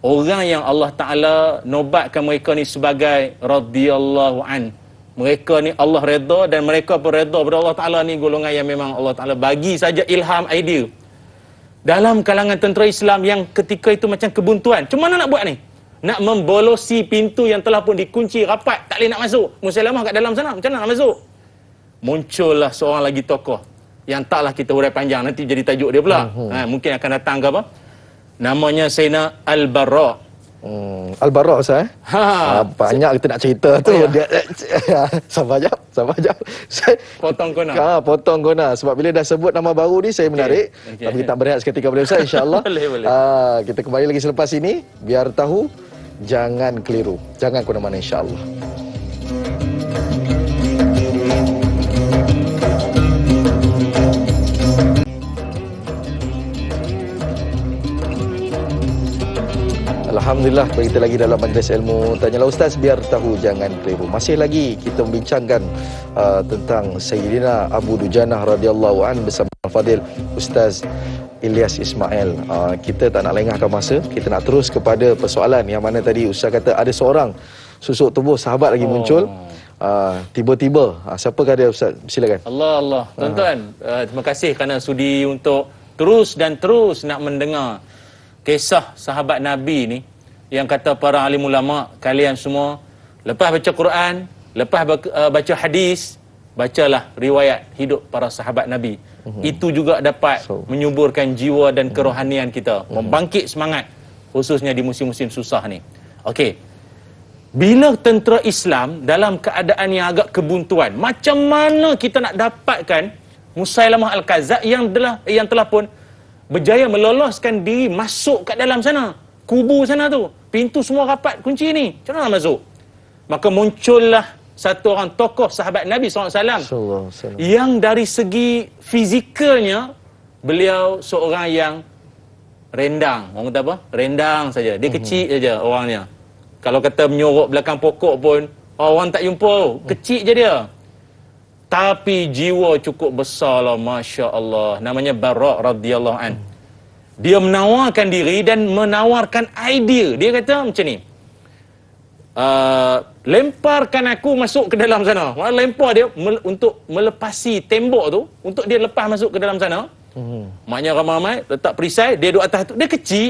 orang yang Allah Ta'ala nobatkan mereka ni sebagai radhiyallahu an. Mereka ni Allah redha dan mereka pun redha pada Allah Ta'ala ni, golongan yang memang Allah Ta'ala bagi saja ilham idea. Dalam kalangan tentera Islam yang ketika itu macam kebuntuan. Macam mana nak buat ni? Nak membolosi pintu yang telah pun dikunci rapat, tak boleh nak masuk. Musailamah kat dalam sana, macam mana nak masuk? Muncullah seorang lagi tokoh yang taklah kita hurai panjang, nanti jadi tajuk dia pula. Mungkin akan datang ke apa? Namanya Sayyidina Al-Bara. Al-Bara Ustaz. Banyak kita nak cerita tu. Dia, sabar jap. Potong kona. Potong kona. Sebab bila dah sebut nama baru ni, saya menarik. Tapi kita berehat seketika boleh Ustaz, insya-Allah. Boleh. Kita kembali lagi selepas ini. Biar tahu, jangan keliru. Jangan ke mana-mana, insya-Allah. Alhamdulillah, kita lagi dalam Majlis Ilmu Tanyalah Ustaz, biar tahu jangan keliru. Masih lagi kita membincangkan tentang Sayyidina Abu Dujanah radhiyallahu an bersama Fadil Ustaz Ilyas Ismail. Kita tak nak lengahkan masa, kita nak terus kepada persoalan yang mana tadi Ustaz kata ada seorang susuk tubuh sahabat lagi muncul. Tiba-tiba, siapakah dia Ustaz? Silakan. Allah. Tuan-tuan, terima kasih kerana sudi untuk terus dan terus nak mendengar kisah sahabat Nabi ni, yang kata para alim ulama, kalian semua lepas baca Quran, lepas baca hadis, bacalah riwayat hidup para sahabat Nabi. Itu juga dapat menyuburkan jiwa dan kerohanian kita, membangkit semangat, khususnya di musim-musim susah ni. Okey. Bila tentera Islam dalam keadaan yang agak kebuntuan, macam mana kita nak dapatkan Musailamah Al-Kadzdzab yang telah pun berjaya meloloskan diri masuk kat dalam sana, kubu sana tu, pintu semua rapat kunci ni, macam mana nak masuk? Maka muncullah satu orang tokoh sahabat Nabi SAW yang dari segi fizikalnya beliau seorang yang rendang. Orang kata apa? Rendang saja, dia kecil saja orangnya. Kalau kata menyorok belakang pokok pun orang tak jumpa, kecil je dia. Tapi jiwa cukup besar lah, Masya Allah. Namanya Bara' radhiyallahu an. Dia menawarkan diri dan menawarkan idea. Dia kata macam ni, lemparkan aku masuk ke dalam sana. Lempar dia untuk melepasi tembok tu, untuk dia lepas masuk ke dalam sana. Maknanya ramai-ramai letak perisai, dia duduk atas tu. Dia kecil.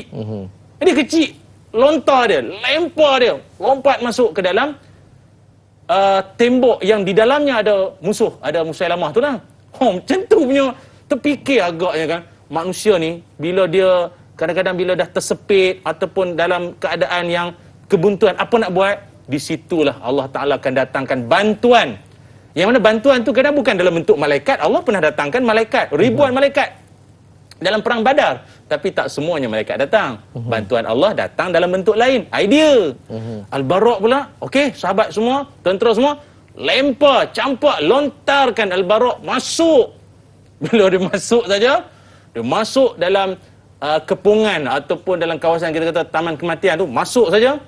Dia kecil. Lontar dia, lempar dia, lompat masuk ke dalam tembok yang di dalamnya ada musuh, ada Musailamah tu lah. Macam tu punya, terfikir agaknya kan, manusia ni bila dia kadang-kadang bila dah tersepit ataupun dalam keadaan yang kebuntuan, apa nak buat? Di situlah Allah Ta'ala akan datangkan bantuan. Yang mana bantuan tu kadang bukan dalam bentuk malaikat. Allah pernah datangkan malaikat, ribuan malaikat dalam perang Badar. Tapi tak semuanya malaikat datang. Bantuan Allah datang dalam bentuk lain. Idea. Al-Bara' pula, okey, sahabat semua, tentera semua, lempar, campak, lontarkan Al-Bara' masuk. Bila dia masuk saja, dia masuk dalam kepungan ataupun dalam kawasan kita kata taman kematian tu, masuk saja.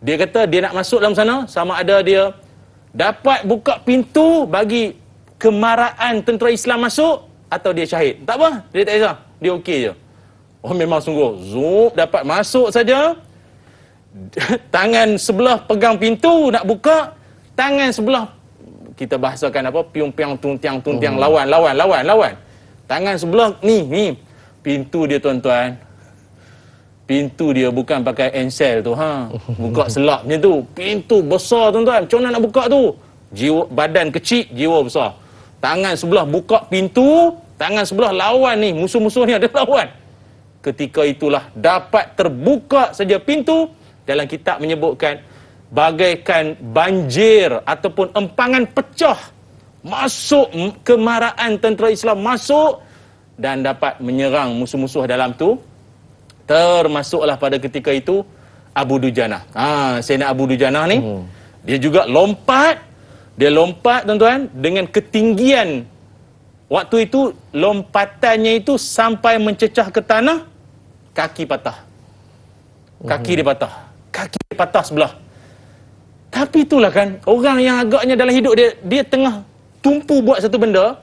Dia kata dia nak masuk dalam sana, sama ada dia dapat buka pintu bagi kemarahan tentera Islam masuk atau dia syahid. Tak apa, dia tak kisah. Dia okey je. Memang sungguh. Zup, dapat masuk saja. Tangan sebelah pegang pintu nak buka, tangan sebelah kita bahasakan apa? Piung-piang, tuntiang, lawan. Tangan sebelah ni. Pintu dia tuan-tuan. Pintu dia bukan pakai ensel tu, buka selap macam tu. Pintu besar tuan-tuan. Macam mana nak buka tu? Badan kecil, jiwa besar. Tangan sebelah buka pintu, tangan sebelah lawan ni, musuh-musuh ni ada lawan. Ketika itulah dapat terbuka saja pintu. Dalam kitab menyebutkan bagaikan banjir ataupun empangan pecah masuk, kemarahan tentera Islam masuk dan dapat menyerang musuh-musuh dalam tu. Termasuklah pada ketika itu Abu Dujanah. Sayyidina Abu Dujanah ni dia juga lompat. Dia lompat tuan-tuan dengan ketinggian. Waktu itu lompatannya itu sampai mencecah ke tanah, kaki patah. Kaki dia patah. Kaki dia patah sebelah. Tapi itulah kan, orang yang agaknya dalam hidup dia tengah tumpu buat satu benda,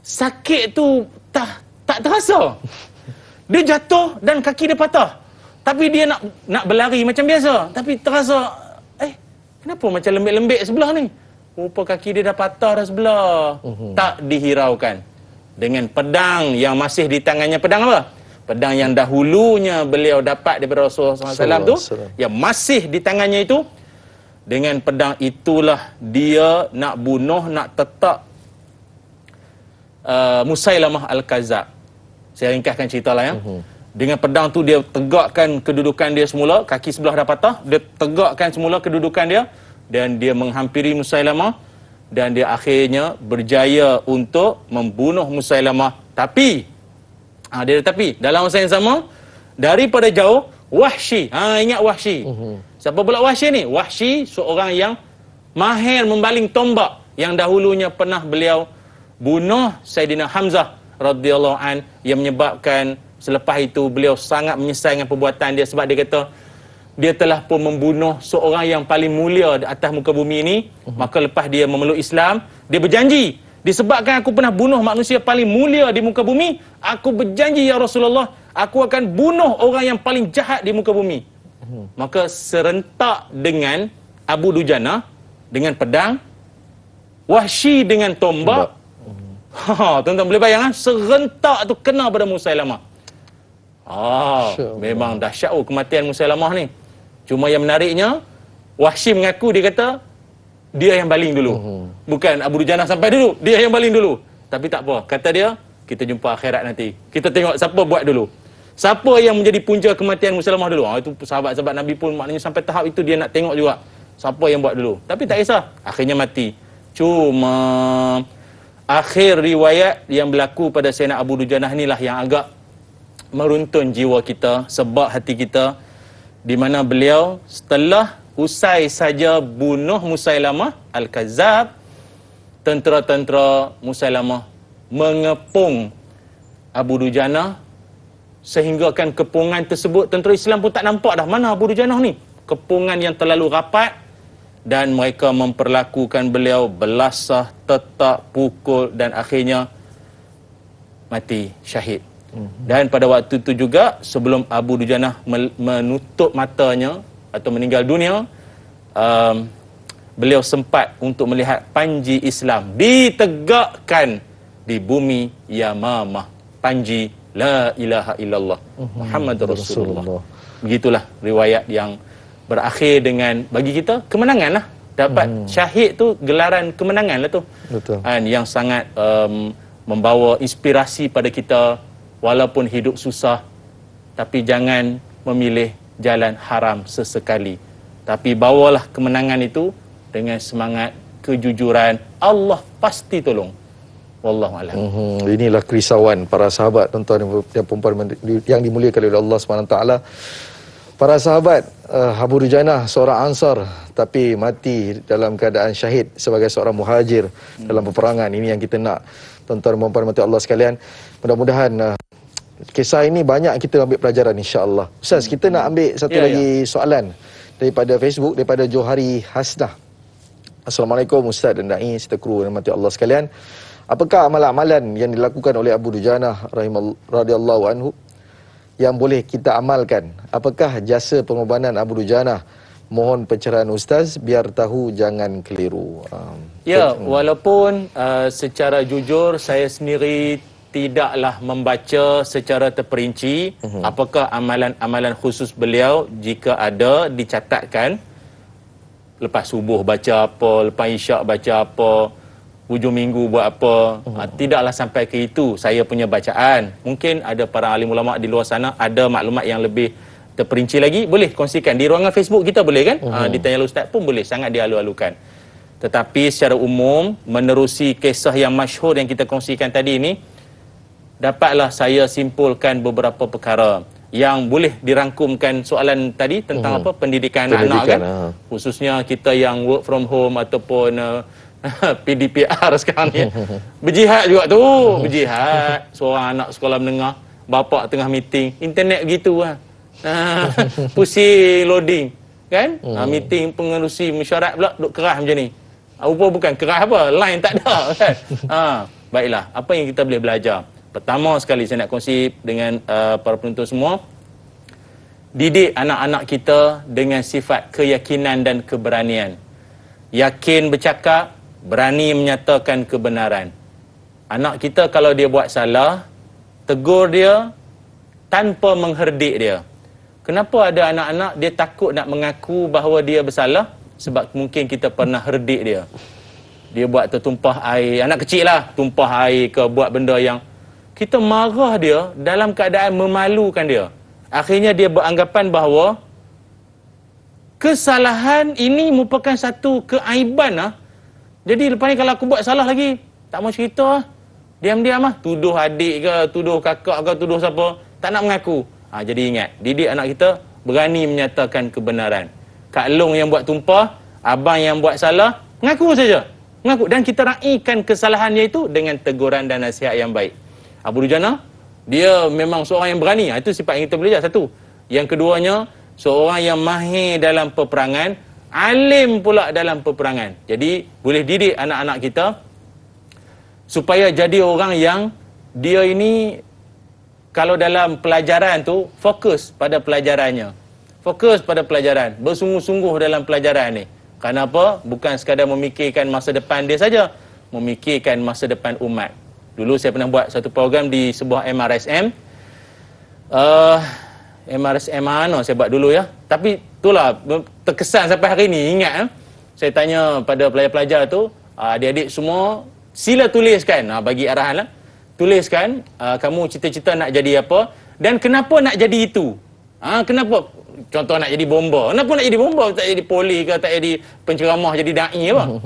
sakit tu tak terasa. Dia jatuh dan kaki dia patah. Tapi dia nak berlari macam biasa, tapi terasa kenapa macam lembik-lembik sebelah ni? Rupa kaki dia dah patah dah sebelah. Tak dihiraukan. Dengan pedang yang masih di tangannya. Pedang apa? Pedang yang dahulunya beliau dapat daripada Rasulullah SAW tu, yang masih di tangannya itu. Dengan pedang itulah dia nak bunuh, nak tetap Musailamah Al-Kadzdzab. Saya ringkaskan cerita lah ya. Dengan pedang tu dia tegakkan kedudukan dia semula. Kaki sebelah dah patah. Dia tegakkan semula kedudukan dia. Dan dia menghampiri Musailamah. Dan dia akhirnya berjaya untuk membunuh Musailamah. Tapi dalam masa yang sama, daripada jauh, Wahsy. Ingat Wahsy. Siapa pula Wahsy ni? Wahsy seorang yang mahir membaling tombak. Yang dahulunya pernah beliau bunuh Sayyidina Hamzah radhiyallahu an, yang menyebabkan selepas itu beliau sangat menyesal dengan perbuatan dia, sebab dia kata dia telah pun membunuh seorang yang paling mulia di atas muka bumi ini. Maka lepas dia memeluk Islam, dia berjanji, disebabkan aku pernah bunuh manusia paling mulia di muka bumi, aku berjanji ya Rasulullah, aku akan bunuh orang yang paling jahat di muka bumi. Maka serentak dengan Abu Dujana dengan pedang, Wahsy dengan tombak. Tuan-tuan boleh bayang, serentak tu kena pada Musailamah. Memang dahsyat kematian Musailamah ni. Cuma yang menariknya, Wahsy mengaku, dia kata dia yang baling dulu. Bukan Abu Dujana sampai dulu, dia yang baling dulu. Tapi tak apa, kata dia, kita jumpa akhirat nanti. Kita tengok siapa buat dulu. Siapa yang menjadi punca kematian Musailamah dulu. Itu sahabat-sahabat Nabi pun maknanya sampai tahap itu dia nak tengok juga siapa yang buat dulu. Tapi tak kisah, akhirnya mati. Cuma akhir riwayat yang berlaku pada Sayyidina Abu Dujanah inilah yang agak meruntun jiwa kita, sebab hati kita, di mana beliau setelah usai saja bunuh Musailamah Al-Kazzab, tentera-tentera Musailamah mengepung Abu Dujanah, sehingga kan kepungan tersebut tentera Islam pun tak nampak dah mana Abu Dujanah ni. Kepungan yang terlalu rapat, dan mereka memperlakukan beliau belasah, tetak, pukul, dan akhirnya mati syahid. Dan pada waktu itu juga, sebelum Abu Dujanah menutup matanya atau meninggal dunia, beliau sempat untuk melihat panji Islam ditegakkan di bumi Yamamah. Panji La ilaha illallah Muhammadur Rasulullah. Begitulah riwayat yang berakhir dengan, bagi kita, kemenangan lah. Dapat syahid tu gelaran kemenangan lah tu. Betul. Yang sangat membawa inspirasi pada kita. Walaupun hidup susah, tapi jangan memilih jalan haram sesekali. Tapi bawalah kemenangan itu dengan semangat kejujuran. Allah pasti tolong. Wallahualam. Inilah kerisauan para sahabat, tuan-tuan dan puan-puan yang dimuliakan oleh Allah SWT. Para sahabat, Abu Dujanah seorang Ansar, tapi mati dalam keadaan syahid sebagai seorang muhajir dalam peperangan. Ini yang kita nak, tuan-tuan dan puan-puan Allah sekalian. Mudah-mudahan kisah ini banyak kita ambil pelajaran, insya-Allah. Ustaz, kita nak ambil satu lagi soalan daripada Facebook, daripada Johari Hasnah. Assalamualaikum Ustaz dan Da'i serta kru dan mati Allah sekalian. Apakah amalan-amalan yang dilakukan oleh Abu Dujanah radhiyallahu anhu yang boleh kita amalkan? Apakah jasa pengorbanan Abu Dujanah? Mohon pencerahan Ustaz biar tahu, jangan keliru. Walaupun secara jujur saya sendiri tidaklah membaca secara terperinci apakah amalan-amalan khusus beliau, jika ada dicatatkan. Lepas subuh baca apa, lepas isyak baca apa, hujung minggu buat apa. Tidaklah sampai ke itu saya punya bacaan. Mungkin ada para alim ulama di luar sana ada maklumat yang lebih terperinci lagi, boleh kongsikan di ruangan Facebook kita, boleh kan? Di Tanya Ustaz pun boleh, sangat dialu-alukan. Tetapi secara umum, menerusi kisah yang masyhur yang kita kongsikan tadi ini, dapatlah saya simpulkan beberapa perkara yang boleh dirangkumkan soalan tadi tentang apa, pendidikan anak-anak kan. Khususnya kita yang work from home ataupun PDPR sekarang ni. Berjihad juga tu, berjihad. Seorang anak sekolah menengah, bapa tengah meeting, internet begitu lah. Pusing loading kan. Meeting pengerusi mesyuarat pula duk kerah macam ni. Rupa bukan kerah apa, line tak ada kan. Baiklah, apa yang kita boleh belajar? Pertama sekali saya nak kongsi dengan para penonton semua, didik anak-anak kita dengan sifat keyakinan dan keberanian. Yakin bercakap, berani menyatakan kebenaran. Anak kita kalau dia buat salah, tegur dia tanpa mengherdik dia. Kenapa ada anak-anak dia takut nak mengaku bahawa dia bersalah? Sebab mungkin kita pernah herdik dia. Dia buat tertumpah air, anak kecil lah, tumpah air ke, buat benda yang kita marah dia dalam keadaan memalukan dia. Akhirnya dia beranggapan bahawa kesalahan ini merupakan satu keaiban lah. Jadi lepas ni kalau aku buat salah lagi, tak mau cerita lah. Diam-diam lah. Tuduh adik ke, tuduh kakak ke, tuduh siapa. Tak nak mengaku. Jadi ingat, didik anak kita berani menyatakan kebenaran. Kak Long yang buat tumpah, abang yang buat salah, mengaku saja. Mengaku. Dan kita raikan kesalahannya itu dengan teguran dan nasihat yang baik. Abu Dujanah, dia memang seorang yang berani. Itu sifat yang kita belajar. Satu. Yang keduanya, seorang yang mahir dalam peperangan, alim pula dalam peperangan. Jadi boleh didik anak-anak kita supaya jadi orang yang dia ini kalau dalam pelajaran tu fokus pada pelajarannya. Fokus pada pelajaran, bersungguh-sungguh dalam pelajaran ni. Kenapa? Bukan sekadar memikirkan masa depan dia saja, memikirkan masa depan umat. Dulu saya pernah buat satu program di sebuah MRSM. MRSM mana saya buat dulu ya. Tapi itulah terkesan sampai hari ni, ingat saya tanya pada pelajar-pelajar tu, adik-adik semua sila tuliskan, bagi arahan lah. Tuliskan kamu cita-cita nak jadi apa dan kenapa nak jadi itu. Kenapa? Contoh nak jadi bomba. Kenapa nak jadi bomba? Tak jadi poli ke, tak jadi penceramah, jadi da'i apa?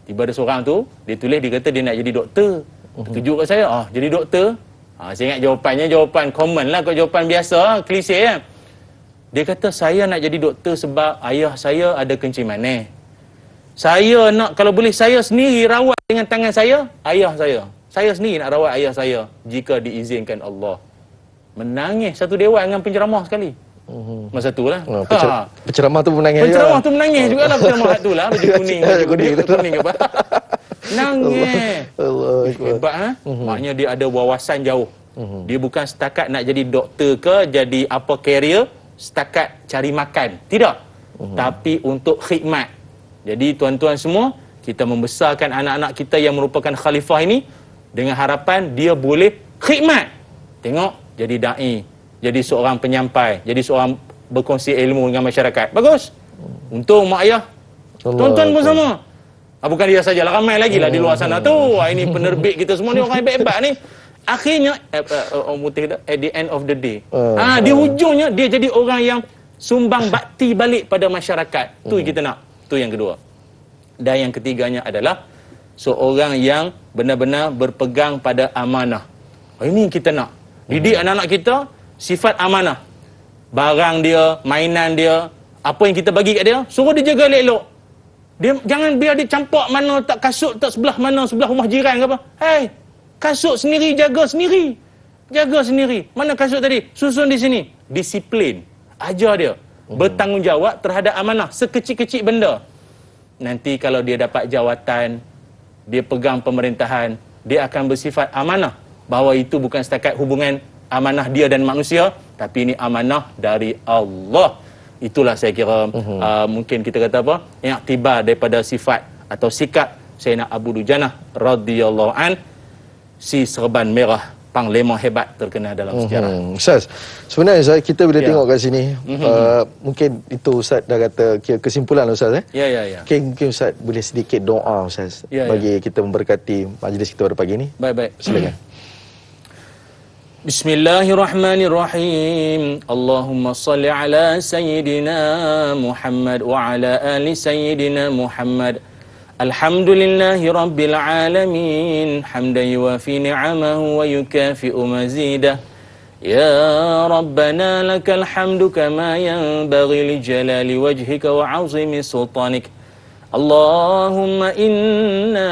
Tiba ada seorang tu, dia tulis, dia kata dia nak jadi doktor. Terkejut kat saya, jadi doktor. Saya ingat jawapannya, jawapan common lah, jawapan biasa, klise kan. Dia kata, saya nak jadi doktor sebab ayah saya ada kencing manis. Saya nak, kalau boleh saya sendiri rawat dengan tangan saya, ayah saya. Saya sendiri nak rawat ayah saya jika diizinkan Allah. Menangis satu dewan dengan penceramah sekali. Masa tu lah. Penceramah tu menangis. Penceramah tu menangis juga lah. Penceramah tu lah. Baju kuning. Baju kuning apa? Nangis. Hebat Maknanya dia ada wawasan jauh. Dia bukan setakat nak jadi doktor ke, jadi apa career, setakat cari makan. Tidak. Tapi untuk khidmat. Jadi tuan-tuan semua, kita membesarkan anak-anak kita yang merupakan khalifah ini dengan harapan dia boleh khidmat. Tengok, jadi da'i, jadi seorang penyampai, jadi seorang berkongsi ilmu dengan masyarakat. Bagus. Untung mak ayah, tuan-tuan pun sama. Bukan dia sajalah, ramai lagi lah di luar sana tu. Ini penerbit kita semua ni orang hebat-hebat ni. Akhirnya, at the end of the day, di hujungnya dia jadi orang yang sumbang bakti balik pada masyarakat. Tu kita nak. Tu yang kedua. Dan yang ketiganya adalah seorang yang benar-benar berpegang pada amanah. Ini kita nak. Didik anak-anak kita sifat amanah. Barang dia, mainan dia, apa yang kita bagi kat dia, suruh dia jaga elok-elok. Dia jangan biar dia campak mana, tak kasut tak sebelah mana, sebelah rumah jiran ke apa. Hei, kasut sendiri jaga sendiri. Jaga sendiri. Mana kasut tadi? Susun di sini. Disiplin. Ajar dia bertanggungjawab terhadap amanah sekecil-kecil benda. Nanti kalau dia dapat jawatan, dia pegang pemerintahan, dia akan bersifat amanah. Bahawa itu bukan setakat hubungan amanah dia dan manusia, tapi ini amanah dari Allah. Itulah saya kira mungkin kita kata apa, yang tiba daripada sifat atau sikap Sayyidina Abu Dujanah radhiyallahu an, si serban merah, panglima hebat terkenal dalam sejarah. Ustaz, sebenarnya Ustaz, kita bila tengok kat sini, mungkin itu Ustaz dah kata kesimpulan Ustaz. Ya. Mungkin Ustaz boleh sedikit doa Ustaz bagi kita memberkati majlis kita pada pagi ini. Baik. Silakan. Bismillahirrahmanirrahim. Allahumma salli ala Sayyidina Muhammad wa ala ali Sayyidina Muhammad. Alhamdulillahi Rabbil Alamin. Hamdan yuwafi ni'amahu wa yukafi'u mazidah. Ya Rabbana lakal hamdu kama yanbaghi li jalali wajhika wa 'azimi sultanik. Allahumma inna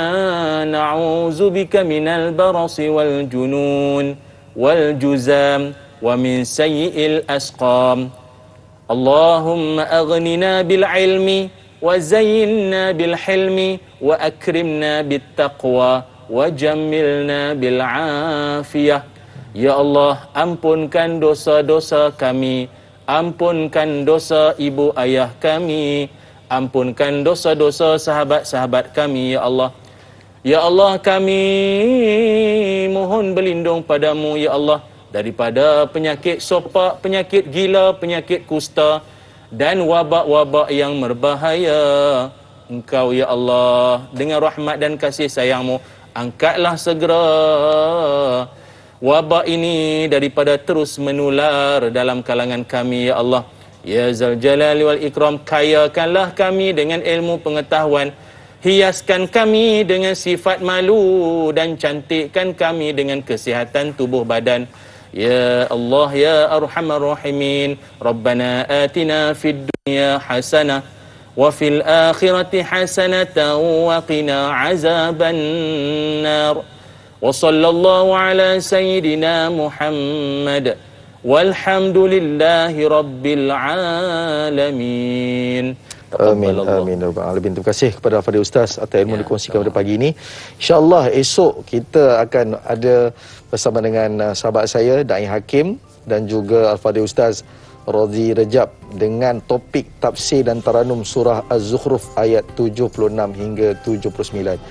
na'udzu bika minal barasi wal junun wal juzam wa min sayyi'il asqam. Allahumma aghnina bil ilmi wa zayyinna bil hilmi wa akrimna bit taqwa wa jammilna bil afiyah. Ya Allah, ampunkan dosa-dosa kami, ampunkan dosa ibu ayah kami, ampunkan dosa-dosa sahabat-sahabat kami, ya Allah. Ya Allah, kami mohon berlindung padamu, ya Allah, daripada penyakit sopak, penyakit gila, penyakit kusta, dan wabak-wabak yang berbahaya. Engkau, ya Allah, dengan rahmat dan kasih sayangmu, angkatlah segera wabak ini daripada terus menular dalam kalangan kami, ya Allah. Ya Zal Jalali wal Ikram, kayakanlah kami dengan ilmu pengetahuan, hiaskan kami dengan sifat malu, dan cantikkan kami dengan kesihatan tubuh badan. Ya Allah, ya Arhamar Rahimin. Rabbana atina fid dunya hasanah wa fil akhirati hasanatan wa qina azaban nar. Wa sallallahu ala Sayyidina Muhammad walhamdulillahi rabbil alamin. Amin, amin. Terima kasih kepada Al-Fadhil Ustaz atas ilmu dikongsikan pada pagi ini. InsyaAllah esok kita akan ada bersama dengan sahabat saya, Da'i Hakim dan juga Al-Fadhil Ustaz Radzi Rejab dengan topik tafsir dan taranum surah Az-Zukhruf ayat 76 hingga 79.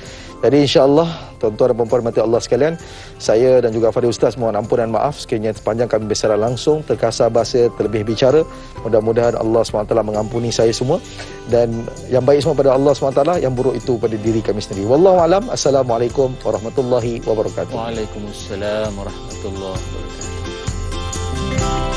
Jadi insya-Allah tuan-tuan dan puan-puan rahmati Allah sekalian, saya dan juga Fadhil Ustaz mohon ampun dan maaf sekiranya sepanjang kami bersiaran langsung terkasar bahasa, terlebih bicara. Mudah-mudahan Allah SWT mengampuni saya semua, dan yang baik semua pada Allah SWT, yang buruk itu pada diri kami sendiri. Wallahu alam. Assalamualaikum warahmatullahi wabarakatuh. Waalaikumsalam warahmatullahi wabarakatuh.